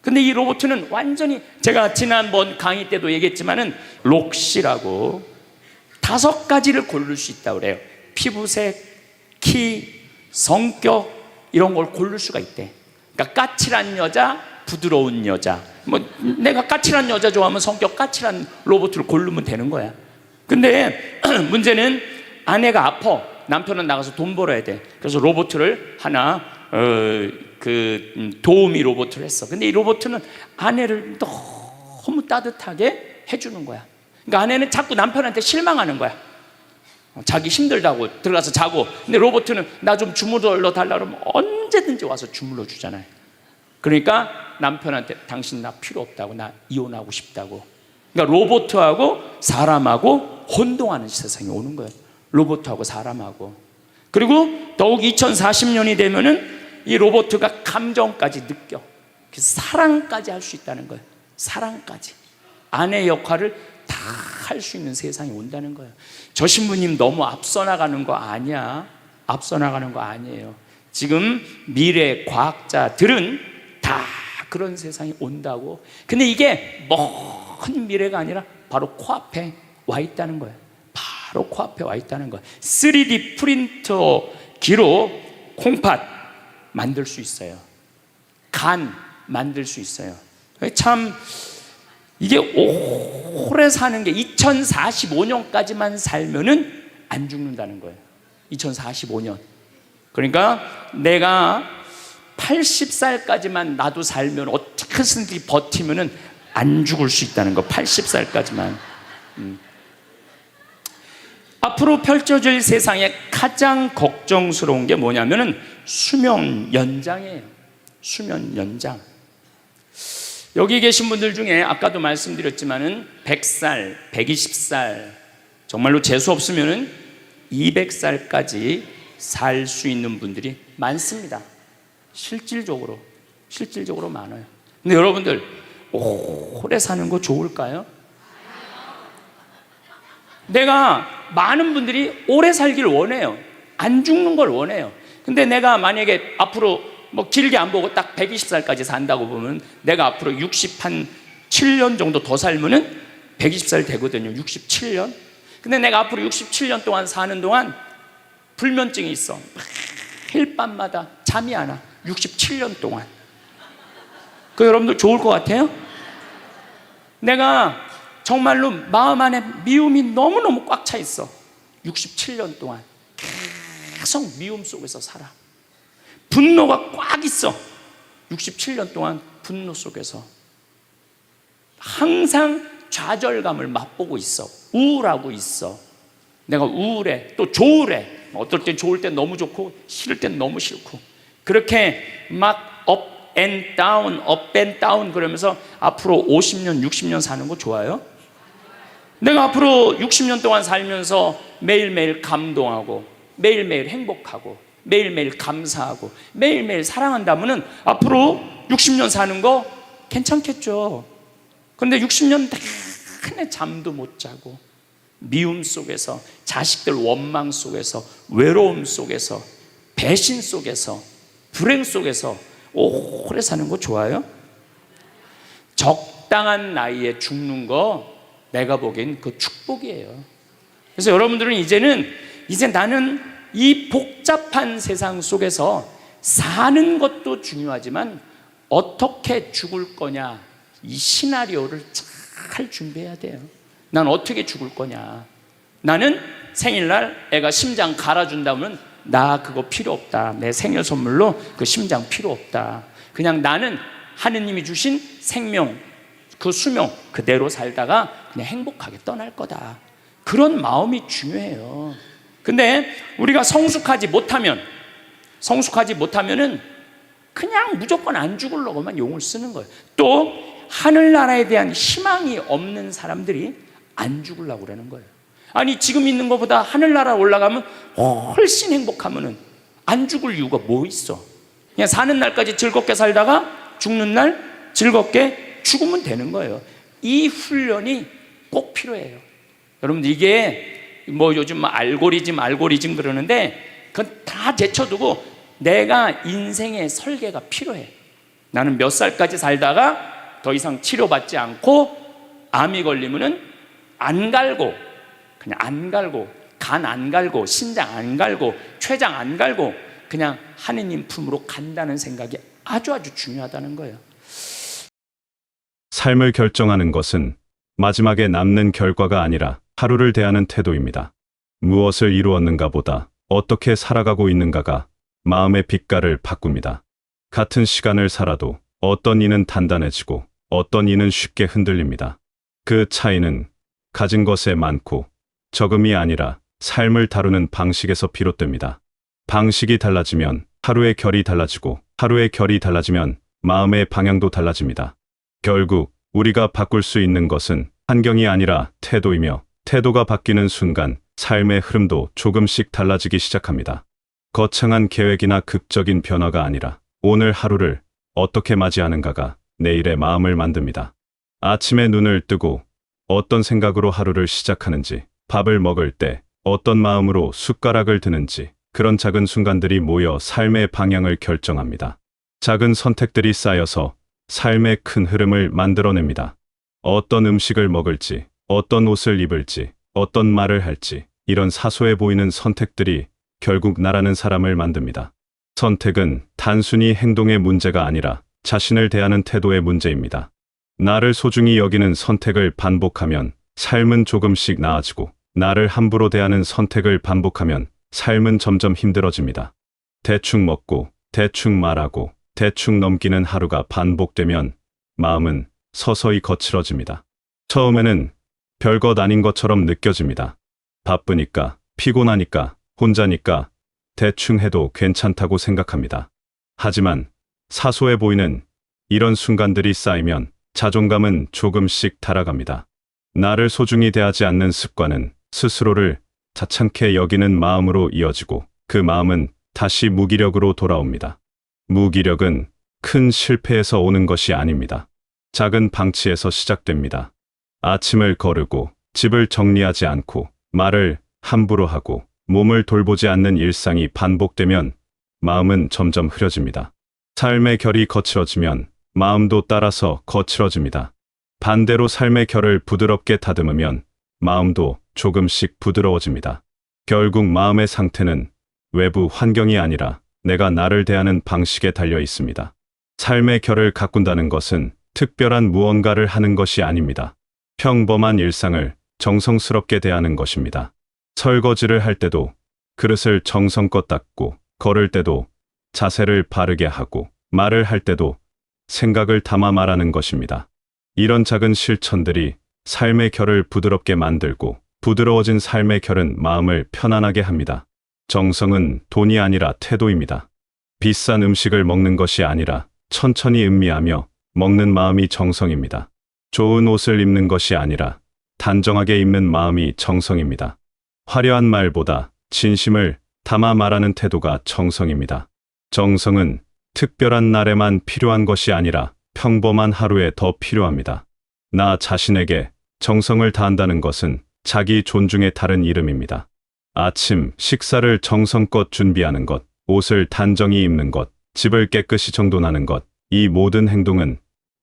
근데 이 로봇은 완전히, 제가 지난번 강의 때도 얘기했지만은 록시라고 5가지를 고를 수 있다고 그래요. 피부색, 키, 성격, 이런 걸 고를 수가 있대. 그러니까 까칠한 여자, 부드러운 여자. 뭐 내가 까칠한 여자 좋아하면 성격 까칠한 로봇을 고르면 되는 거야. 근데 문제는 아내가 아파. 남편은 나가서 돈 벌어야 돼. 그래서 로봇을 하나 도우미 로봇을 했어. 근데 이 로봇은 아내를 너무 따뜻하게 해주는 거야. 그러니까 아내는 자꾸 남편한테 실망하는 거야. 자기 힘들다고 들어가서 자고. 근데 로봇은 나 좀 주물러 달라 그러면 언제든지 와서 주물러 주잖아요. 그러니까 남편한테 당신 나 필요 없다고, 나 이혼하고 싶다고. 그러니까 로봇하고 사람하고 혼동하는 세상이 오는 거예요. 로봇하고 사람하고. 그리고 더욱 2040년이 되면은 이 로봇가 감정까지 느껴. 그래서 사랑까지 할 수 있다는 거예요. 사랑까지. 아내 역할을 다 할 수 있는 세상이 온다는 거예요. 저 신부님 너무 앞서 나가는 거 아니야. 앞서 나가는 거 아니에요. 지금 미래 과학자들은 다 그런 세상이 온다고. 근데 이게 먼 미래가 아니라 바로 코앞에 와 있다는 거예요. 바로 코앞에 와 있다는 거예요. 3D 프린터기로 콩팥 만들 수 있어요. 간 만들 수 있어요. 참 이게 오래 사는 게 2045년까지만 살면은 안 죽는다는 거예요. 2045년. 그러니까 내가 80살까지만 나도 살면 어떻게든지 버티면은 안 죽을 수 있다는 거. 80살까지만. 앞으로 펼쳐질 세상에 가장 걱정스러운 게 뭐냐면은 수명 연장이에요. 수명 연장. 여기 계신 분들 중에 아까도 말씀드렸지만은 100살, 120살, 정말로 재수 없으면은 200살까지 살 수 있는 분들이 많습니다. 실질적으로 많아요. 근데 여러분들 오래 사는 거 좋을까요? 내가 많은 분들이 오래 살기를 원해요. 안 죽는 걸 원해요. 근데 내가 만약에 앞으로 뭐 길게 안 보고 딱 120살까지 산다고 보면 내가 앞으로 67년 정도 더 살면은 120살 되거든요. 67년. 근데 내가 앞으로 67년 동안 사는 동안 불면증이 있어. 매일 밤마다 잠이 안 와. 67년 동안. 그 여러분들 좋을 것 같아요? 내가 정말로 마음 안에 미움이 너무너무 꽉 차 있어. 67년 동안 계속 미움 속에서 살아. 분노가 꽉 있어. 67년 동안 분노 속에서 항상 좌절감을 맛보고 있어. 우울하고 있어. 내가 우울해. 또 좋으래. 어떨 땐 좋을 땐 너무 좋고 싫을 땐 너무 싫고. 그렇게 막 up and down 그러면서 앞으로 50년, 60년 사는 거 좋아요? 내가 앞으로 60년 동안 살면서 매일매일 감동하고 매일매일 행복하고 매일매일 감사하고 매일매일 사랑한다면은 앞으로 60년 사는 거 괜찮겠죠. 그런데 60년 내내 잠도 못 자고 미움 속에서, 자식들 원망 속에서, 외로움 속에서, 배신 속에서, 불행 속에서 오래 사는 거 좋아요? 적당한 나이에 죽는 거 내가 보기엔 그 축복이에요. 그래서 여러분들은 이제 나는 이 복잡한 세상 속에서 사는 것도 중요하지만 어떻게 죽을 거냐, 이 시나리오를 잘 준비해야 돼요. 난 어떻게 죽을 거냐. 나는 생일날 애가 심장 갈아준다면 나 그거 필요 없다. 내 생일 선물로 그 심장 필요 없다. 그냥 나는 하느님이 주신 생명, 그 수명 그대로 살다가 그냥 행복하게 떠날 거다. 그런 마음이 중요해요. 근데 우리가 성숙하지 못하면은 그냥 무조건 안 죽으려고만 용을 쓰는 거예요. 또 하늘나라에 대한 희망이 없는 사람들이 안 죽으려고 그러는 거예요. 아니, 지금 있는 것보다 하늘나라 올라가면 훨씬 행복하면은 안 죽을 이유가 뭐 있어? 그냥 사는 날까지 즐겁게 살다가 죽는 날 즐겁게 죽으면 되는 거예요. 이 훈련이 꼭 필요해요. 여러분들, 이게 뭐 요즘 알고리즘 그러는데 그건 다 제쳐두고 내가 인생의 설계가 필요해. 나는 몇 살까지 살다가 더 이상 치료받지 않고 암이 걸리면은 안 갈고, 그냥 안 갈고, 간 안 갈고, 신장 안 갈고, 췌장 안 갈고 그냥 하느님 품으로 간다는 생각이 아주 중요하다는 거예요. 삶을 결정하는 것은 마지막에 남는 결과가 아니라 하루를 대하는 태도입니다. 무엇을 이루었는가 보다 어떻게 살아가고 있는가가 마음의 빛깔을 바꿉니다. 같은 시간을 살아도 어떤 이는 단단해지고 어떤 이는 쉽게 흔들립니다. 그 차이는 가진 것에 많고 적음이 아니라 삶을 다루는 방식에서 비롯됩니다. 방식이 달라지면 하루의 결이 달라지고 하루의 결이 달라지면 마음의 방향도 달라집니다. 결국 우리가 바꿀 수 있는 것은 환경이 아니라 태도이며, 태도가 바뀌는 순간 삶의 흐름도 조금씩 달라지기 시작합니다. 거창한 계획이나 극적인 변화가 아니라 오늘 하루를 어떻게 맞이하는가가 내일의 마음을 만듭니다. 아침에 눈을 뜨고 어떤 생각으로 하루를 시작하는지, 밥을 먹을 때 어떤 마음으로 숟가락을 드는지, 그런 작은 순간들이 모여 삶의 방향을 결정합니다. 작은 선택들이 쌓여서 삶의 큰 흐름을 만들어냅니다. 어떤 음식을 먹을지, 어떤 옷을 입을지, 어떤 말을 할지, 이런 사소해 보이는 선택들이 결국 나라는 사람을 만듭니다. 선택은 단순히 행동의 문제가 아니라 자신을 대하는 태도의 문제입니다. 나를 소중히 여기는 선택을 반복하면 삶은 조금씩 나아지고, 나를 함부로 대하는 선택을 반복하면 삶은 점점 힘들어집니다. 대충 먹고, 대충 말하고, 대충 넘기는 하루가 반복되면 마음은 서서히 거칠어집니다. 처음에는 별것 아닌 것처럼 느껴집니다. 바쁘니까, 피곤하니까, 혼자니까 대충 해도 괜찮다고 생각합니다. 하지만 사소해 보이는 이런 순간들이 쌓이면 자존감은 조금씩 달아갑니다. 나를 소중히 대하지 않는 습관은 스스로를 자창케 여기는 마음으로 이어지고, 그 마음은 다시 무기력으로 돌아옵니다. 무기력은 큰 실패에서 오는 것이 아닙니다. 작은 방치에서 시작됩니다. 아침을 거르고, 집을 정리하지 않고, 말을 함부로 하고, 몸을 돌보지 않는 일상이 반복되면 마음은 점점 흐려집니다. 삶의 결이 거칠어지면 마음도 따라서 거칠어집니다. 반대로 삶의 결을 부드럽게 다듬으면 마음도 조금씩 부드러워집니다. 결국 마음의 상태는 외부 환경이 아니라 내가 나를 대하는 방식에 달려 있습니다. 삶의 결을 가꾼다는 것은 특별한 무언가를 하는 것이 아닙니다. 평범한 일상을 정성스럽게 대하는 것입니다. 설거지를 할 때도 그릇을 정성껏 닦고, 걸을 때도 자세를 바르게 하고, 말을 할 때도 생각을 담아 말하는 것입니다. 이런 작은 실천들이 삶의 결을 부드럽게 만들고, 부드러워진 삶의 결은 마음을 편안하게 합니다. 정성은 돈이 아니라 태도입니다. 비싼 음식을 먹는 것이 아니라 천천히 음미하며 먹는 마음이 정성입니다. 좋은 옷을 입는 것이 아니라 단정하게 입는 마음이 정성입니다. 화려한 말보다 진심을 담아 말하는 태도가 정성입니다. 정성은 특별한 날에만 필요한 것이 아니라 평범한 하루에 더 필요합니다. 나 자신에게 정성을 다한다는 것은 자기 존중의 다른 이름입니다. 아침 식사를 정성껏 준비하는 것, 옷을 단정히 입는 것, 집을 깨끗이 정돈하는 것, 이 모든 행동은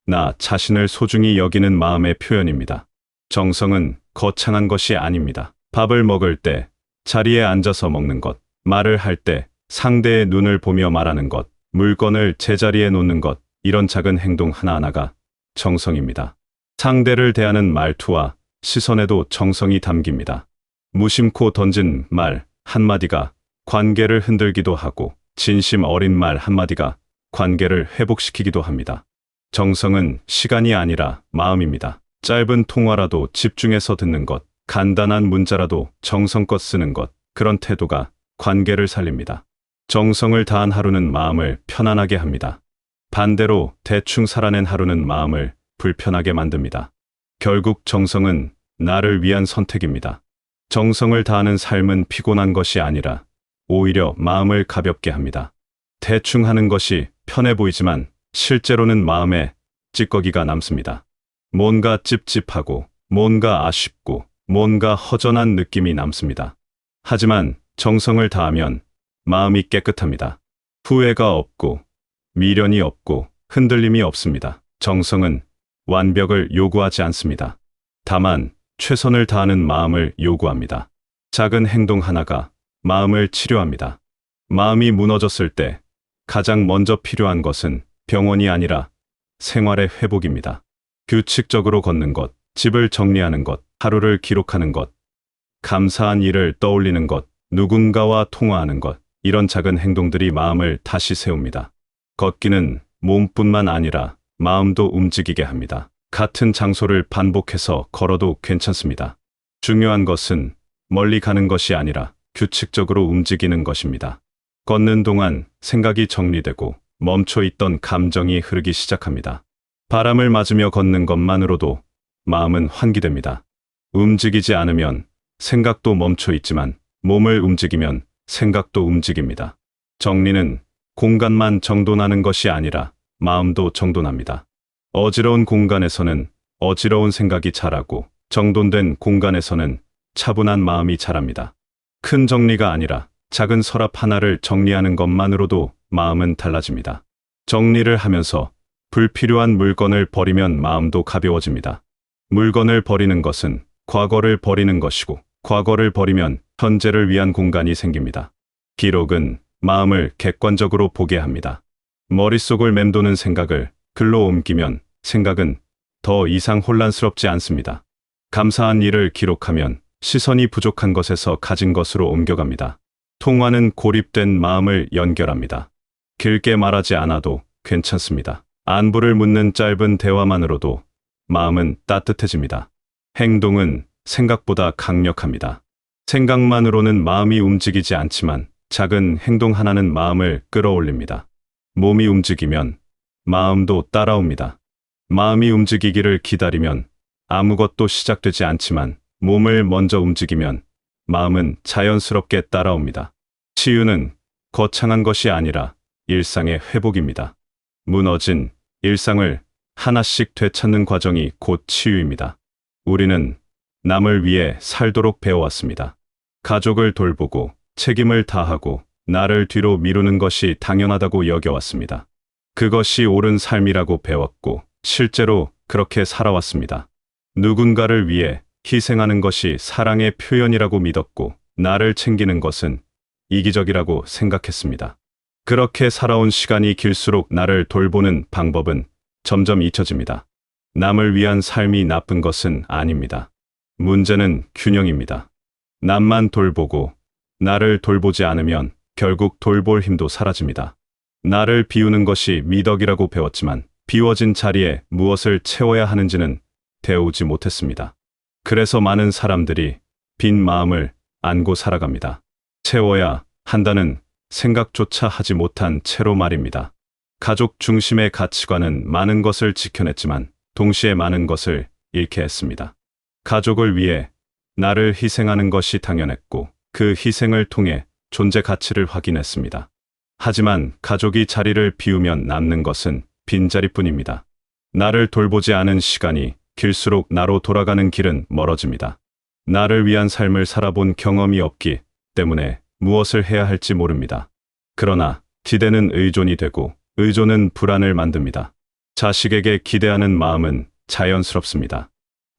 나 자신을 소중히 여기는 마음의 표현입니다. 정성은 거창한 것이 아닙니다. 밥을 먹을 때 자리에 앉아서 먹는 것, 말을 할 때 상대의 눈을 보며 말하는 것, 물건을 제자리에 놓는 것, 이런 작은 행동 하나하나가 정성입니다. 상대를 대하는 말투와 시선에도 정성이 담깁니다. 무심코 던진 말 한마디가 관계를 흔들기도 하고, 진심 어린 말 한마디가 관계를 회복시키기도 합니다. 정성은 시간이 아니라 마음입니다. 짧은 통화라도 집중해서 듣는 것, 간단한 문자라도 정성껏 쓰는 것, 그런 태도가 관계를 살립니다. 정성을 다한 하루는 마음을 편안하게 합니다. 반대로 대충 살아낸 하루는 마음을 불편하게 만듭니다. 결국 정성은 나를 위한 선택입니다. 정성을 다하는 삶은 피곤한 것이 아니라 오히려 마음을 가볍게 합니다. 대충 하는 것이 편해 보이지만 실제로는 마음에 찌꺼기가 남습니다. 뭔가 찝찝하고, 뭔가 아쉽고, 뭔가 허전한 느낌이 남습니다. 하지만 정성을 다하면 마음이 깨끗합니다. 후회가 없고, 미련이 없고, 흔들림이 없습니다. 정성은 완벽을 요구하지 않습니다. 다만 최선을 다하는 마음을 요구합니다. 작은 행동 하나가 마음을 치료합니다. 마음이 무너졌을 때 가장 먼저 필요한 것은 병원이 아니라 생활의 회복입니다. 규칙적으로 걷는 것, 집을 정리하는 것, 하루를 기록하는 것, 감사한 일을 떠올리는 것, 누군가와 통화하는 것, 이런 작은 행동들이 마음을 다시 세웁니다. 걷기는 몸뿐만 아니라 마음도 움직이게 합니다. 같은 장소를 반복해서 걸어도 괜찮습니다. 중요한 것은 멀리 가는 것이 아니라 규칙적으로 움직이는 것입니다. 걷는 동안 생각이 정리되고 멈춰 있던 감정이 흐르기 시작합니다. 바람을 맞으며 걷는 것만으로도 마음은 환기됩니다. 움직이지 않으면 생각도 멈춰 있지만 몸을 움직이면 생각도 움직입니다. 정리는 공간만 정돈하는 것이 아니라 마음도 정돈합니다. 어지러운 공간에서는 어지러운 생각이 자라고 정돈된 공간에서는 차분한 마음이 자랍니다. 큰 정리가 아니라 작은 서랍 하나를 정리하는 것만으로도 마음은 달라집니다. 정리를 하면서 불필요한 물건을 버리면 마음도 가벼워집니다. 물건을 버리는 것은 과거를 버리는 것이고, 과거를 버리면 현재를 위한 공간이 생깁니다. 기록은 마음을 객관적으로 보게 합니다. 머릿속을 맴도는 생각을 글로 옮기면 생각은 더 이상 혼란스럽지 않습니다. 감사한 일을 기록하면 시선이 부족한 것에서 가진 것으로 옮겨갑니다. 통화는 고립된 마음을 연결합니다. 길게 말하지 않아도 괜찮습니다. 안부를 묻는 짧은 대화만으로도 마음은 따뜻해집니다. 행동은 생각보다 강력합니다. 생각만으로는 마음이 움직이지 않지만 작은 행동 하나는 마음을 끌어올립니다. 몸이 움직이면 마음도 따라옵니다. 마음이 움직이기를 기다리면 아무것도 시작되지 않지만 몸을 먼저 움직이면 마음은 자연스럽게 따라옵니다. 치유는 거창한 것이 아니라 일상의 회복입니다. 무너진 일상을 하나씩 되찾는 과정이 곧 치유입니다. 우리는 남을 위해 살도록 배워왔습니다. 가족을 돌보고 책임을 다하고 나를 뒤로 미루는 것이 당연하다고 여겨왔습니다. 그것이 옳은 삶이라고 배웠고 실제로 그렇게 살아왔습니다. 누군가를 위해 희생하는 것이 사랑의 표현이라고 믿었고 나를 챙기는 것은 이기적이라고 생각했습니다. 그렇게 살아온 시간이 길수록 나를 돌보는 방법은 점점 잊혀집니다. 남을 위한 삶이 나쁜 것은 아닙니다. 문제는 균형입니다. 남만 돌보고 나를 돌보지 않으면 결국 돌볼 힘도 사라집니다. 나를 비우는 것이 미덕이라고 배웠지만 비워진 자리에 무엇을 채워야 하는지는 배우지 못했습니다. 그래서 많은 사람들이 빈 마음을 안고 살아갑니다. 채워야 한다는 생각조차 하지 못한 채로 말입니다. 가족 중심의 가치관은 많은 것을 지켜냈지만 동시에 많은 것을 잃게 했습니다. 가족을 위해 나를 희생하는 것이 당연했고 그 희생을 통해 존재 가치를 확인했습니다. 하지만 가족이 자리를 비우면 남는 것은 빈자리뿐입니다. 나를 돌보지 않은 시간이 길수록 나로 돌아가는 길은 멀어집니다. 나를 위한 삶을 살아본 경험이 없기 때문에 무엇을 해야 할지 모릅니다. 그러나 기대는 의존이 되고 의존은 불안을 만듭니다. 자식에게 기대하는 마음은 자연스럽습니다.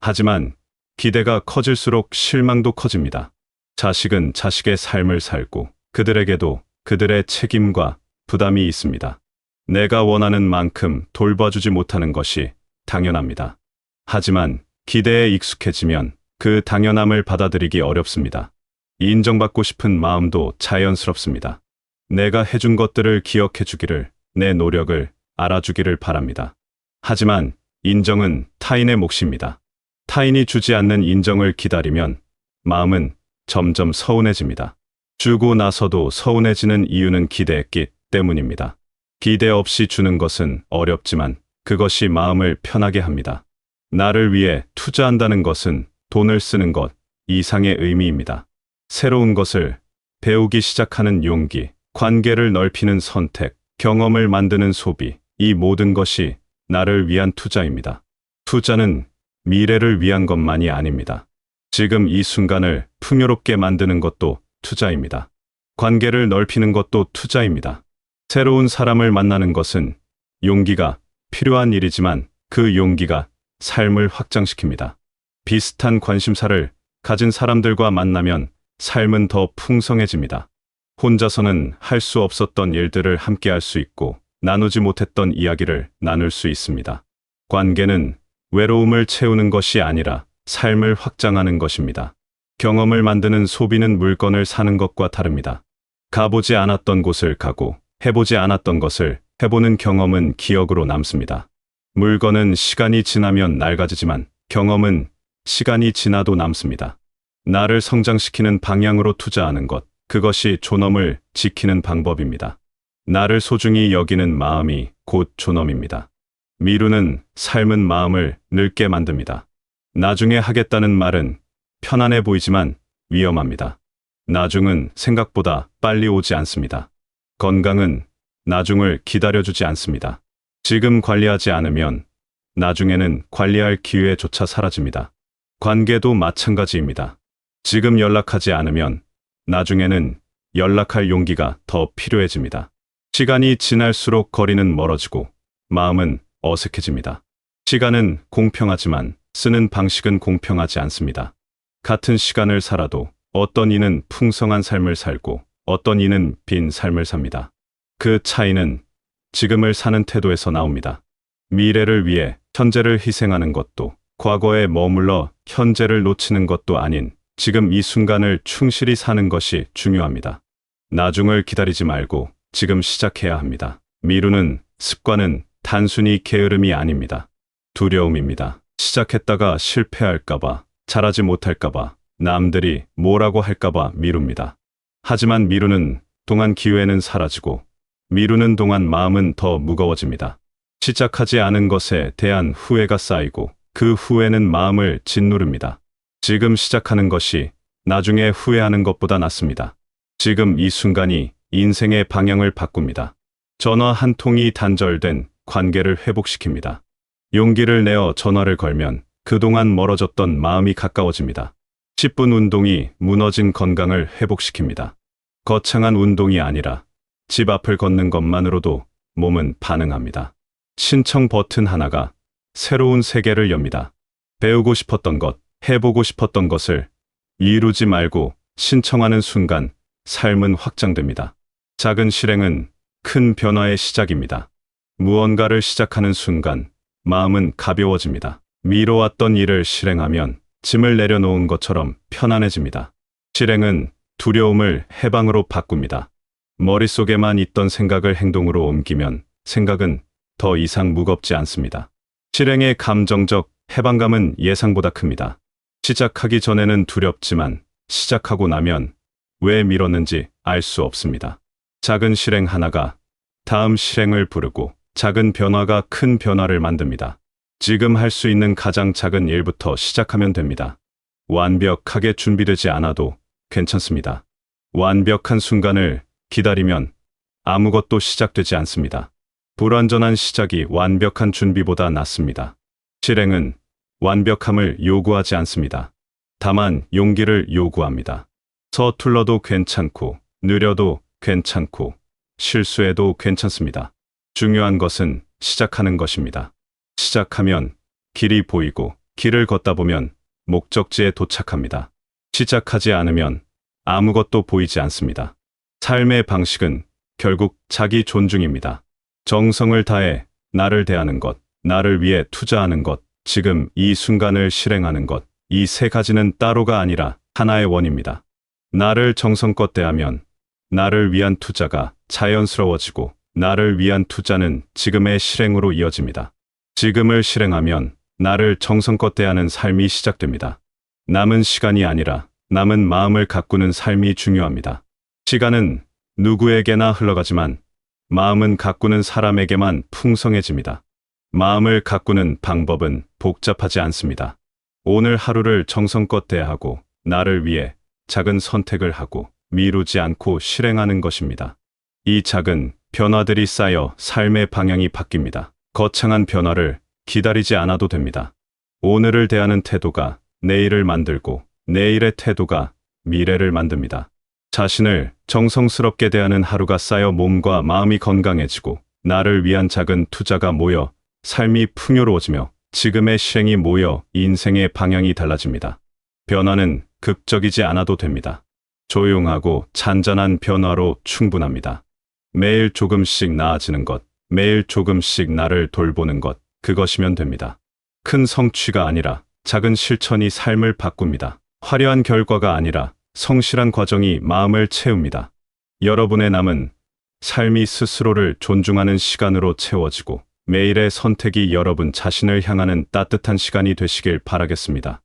하지만 기대가 커질수록 실망도 커집니다. 자식은 자식의 삶을 살고 그들에게도 그들의 책임과 부담이 있습니다. 내가 원하는 만큼 돌봐주지 못하는 것이 당연합니다. 하지만 기대에 익숙해지면 그 당연함을 받아들이기 어렵습니다. 인정받고 싶은 마음도 자연스럽습니다. 내가 해준 것들을 기억해 주기를, 내 노력을 알아주기를 바랍니다. 하지만 인정은 타인의 몫입니다. 타인이 주지 않는 인정을 기다리면 마음은 점점 서운해집니다. 주고 나서도 서운해지는 이유는 기대했기 때문입니다. 기대 없이 주는 것은 어렵지만 그것이 마음을 편하게 합니다. 나를 위해 투자한다는 것은 돈을 쓰는 것 이상의 의미입니다. 새로운 것을 배우기 시작하는 용기, 관계를 넓히는 선택, 경험을 만드는 소비, 이 모든 것이 나를 위한 투자입니다. 투자는 미래를 위한 것만이 아닙니다. 지금 이 순간을 풍요롭게 만드는 것도 투자입니다. 관계를 넓히는 것도 투자입니다. 새로운 사람을 만나는 것은 용기가 필요한 일이지만 그 용기가 삶을 확장시킵니다. 비슷한 관심사를 가진 사람들과 만나면 삶은 더 풍성해집니다. 혼자서는 할 수 없었던 일들을 함께 할 수 있고 나누지 못했던 이야기를 나눌 수 있습니다. 관계는 외로움을 채우는 것이 아니라 삶을 확장하는 것입니다. 경험을 만드는 소비는 물건을 사는 것과 다릅니다. 가보지 않았던 곳을 가고 해보지 않았던 것을 해보는 경험은 기억으로 남습니다. 물건은 시간이 지나면 낡아지지만 경험은 시간이 지나도 남습니다. 나를 성장시키는 방향으로 투자하는 것, 그것이 존엄을 지키는 방법입니다. 나를 소중히 여기는 마음이 곧 존엄입니다. 미루는 삶은 마음을 늙게 만듭니다. 나중에 하겠다는 말은 편안해 보이지만 위험합니다. 나중은 생각보다 빨리 오지 않습니다. 건강은 나중을 기다려주지 않습니다. 지금 관리하지 않으면 나중에는 관리할 기회조차 사라집니다. 관계도 마찬가지입니다. 지금 연락하지 않으면 나중에는 연락할 용기가 더 필요해집니다. 시간이 지날수록 거리는 멀어지고 마음은 어색해집니다. 시간은 공평하지만 쓰는 방식은 공평하지 않습니다. 같은 시간을 살아도 어떤 이는 풍성한 삶을 살고 어떤 이는 빈 삶을 삽니다. 그 차이는 지금을 사는 태도에서 나옵니다. 미래를 위해 현재를 희생하는 것도 과거에 머물러 현재를 놓치는 것도 아닌 지금 이 순간을 충실히 사는 것이 중요합니다. 나중을 기다리지 말고 지금 시작해야 합니다. 미루는 습관은 단순히 게으름이 아닙니다. 두려움입니다. 시작했다가 실패할까봐, 잘하지 못할까봐, 남들이 뭐라고 할까봐 미룹니다. 하지만 미루는 동안 기회는 사라지고 미루는 동안 마음은 더 무거워집니다. 시작하지 않은 것에 대한 후회가 쌓이고 그 후회는 마음을 짓누릅니다. 지금 시작하는 것이 나중에 후회하는 것보다 낫습니다. 지금 이 순간이 인생의 방향을 바꿉니다. 전화 한 통이 단절된 관계를 회복시킵니다. 용기를 내어 전화를 걸면 그동안 멀어졌던 마음이 가까워집니다. 10분 운동이 무너진 건강을 회복시킵니다. 거창한 운동이 아니라 집 앞을 걷는 것만으로도 몸은 반응합니다. 신청 버튼 하나가 새로운 세계를 엽니다. 배우고 싶었던 것, 해보고 싶었던 것을 이루지 말고 신청하는 순간 삶은 확장됩니다. 작은 실행은 큰 변화의 시작입니다. 무언가를 시작하는 순간 마음은 가벼워집니다. 미뤄왔던 일을 실행하면 짐을 내려놓은 것처럼 편안해집니다. 실행은 두려움을 해방으로 바꿉니다. 머릿속에만 있던 생각을 행동으로 옮기면 생각은 더 이상 무겁지 않습니다. 실행의 감정적 해방감은 예상보다 큽니다. 시작하기 전에는 두렵지만 시작하고 나면 왜 미뤘는지 알 수 없습니다. 작은 실행 하나가 다음 실행을 부르고 작은 변화가 큰 변화를 만듭니다. 지금 할 수 있는 가장 작은 일부터 시작하면 됩니다. 완벽하게 준비되지 않아도 괜찮습니다. 완벽한 순간을 기다리면 아무것도 시작되지 않습니다. 불완전한 시작이 완벽한 준비보다 낫습니다. 실행은 완벽함을 요구하지 않습니다. 다만 용기를 요구합니다. 서툴러도 괜찮고 느려도 괜찮고 실수해도 괜찮습니다. 중요한 것은 시작하는 것입니다. 시작하면 길이 보이고 길을 걷다 보면 목적지에 도착합니다. 시작하지 않으면 아무것도 보이지 않습니다. 삶의 방식은 결국 자기 존중입니다. 정성을 다해 나를 대하는 것, 나를 위해 투자하는 것, 지금 이 순간을 실행하는 것, 이 세 가지는 따로가 아니라 하나의 원입니다. 나를 정성껏 대하면 나를 위한 투자가 자연스러워지고 나를 위한 투자는 지금의 실행으로 이어집니다. 지금을 실행하면 나를 정성껏 대하는 삶이 시작됩니다. 남은 시간이 아니라 남은 마음을 가꾸는 삶이 중요합니다. 시간은 누구에게나 흘러가지만 마음은 가꾸는 사람에게만 풍성해집니다. 마음을 가꾸는 방법은 복잡하지 않습니다. 오늘 하루를 정성껏 대하고 나를 위해 작은 선택을 하고 미루지 않고 실행하는 것입니다. 이 작은 변화들이 쌓여 삶의 방향이 바뀝니다. 거창한 변화를 기다리지 않아도 됩니다. 오늘을 대하는 태도가 내일을 만들고 내일의 태도가 미래를 만듭니다. 자신을 정성스럽게 대하는 하루가 쌓여 몸과 마음이 건강해지고 나를 위한 작은 투자가 모여 삶이 풍요로워지며 지금의 실행이 모여 인생의 방향이 달라집니다. 변화는 극적이지 않아도 됩니다. 조용하고 잔잔한 변화로 충분합니다. 매일 조금씩 나아지는 것, 매일 조금씩 나를 돌보는 것, 그것이면 됩니다. 큰 성취가 아니라 작은 실천이 삶을 바꿉니다. 화려한 결과가 아니라 성실한 과정이 마음을 채웁니다. 여러분의 남은 삶이 스스로를 존중하는 시간으로 채워지고 매일의 선택이 여러분 자신을 향하는 따뜻한 시간이 되시길 바라겠습니다.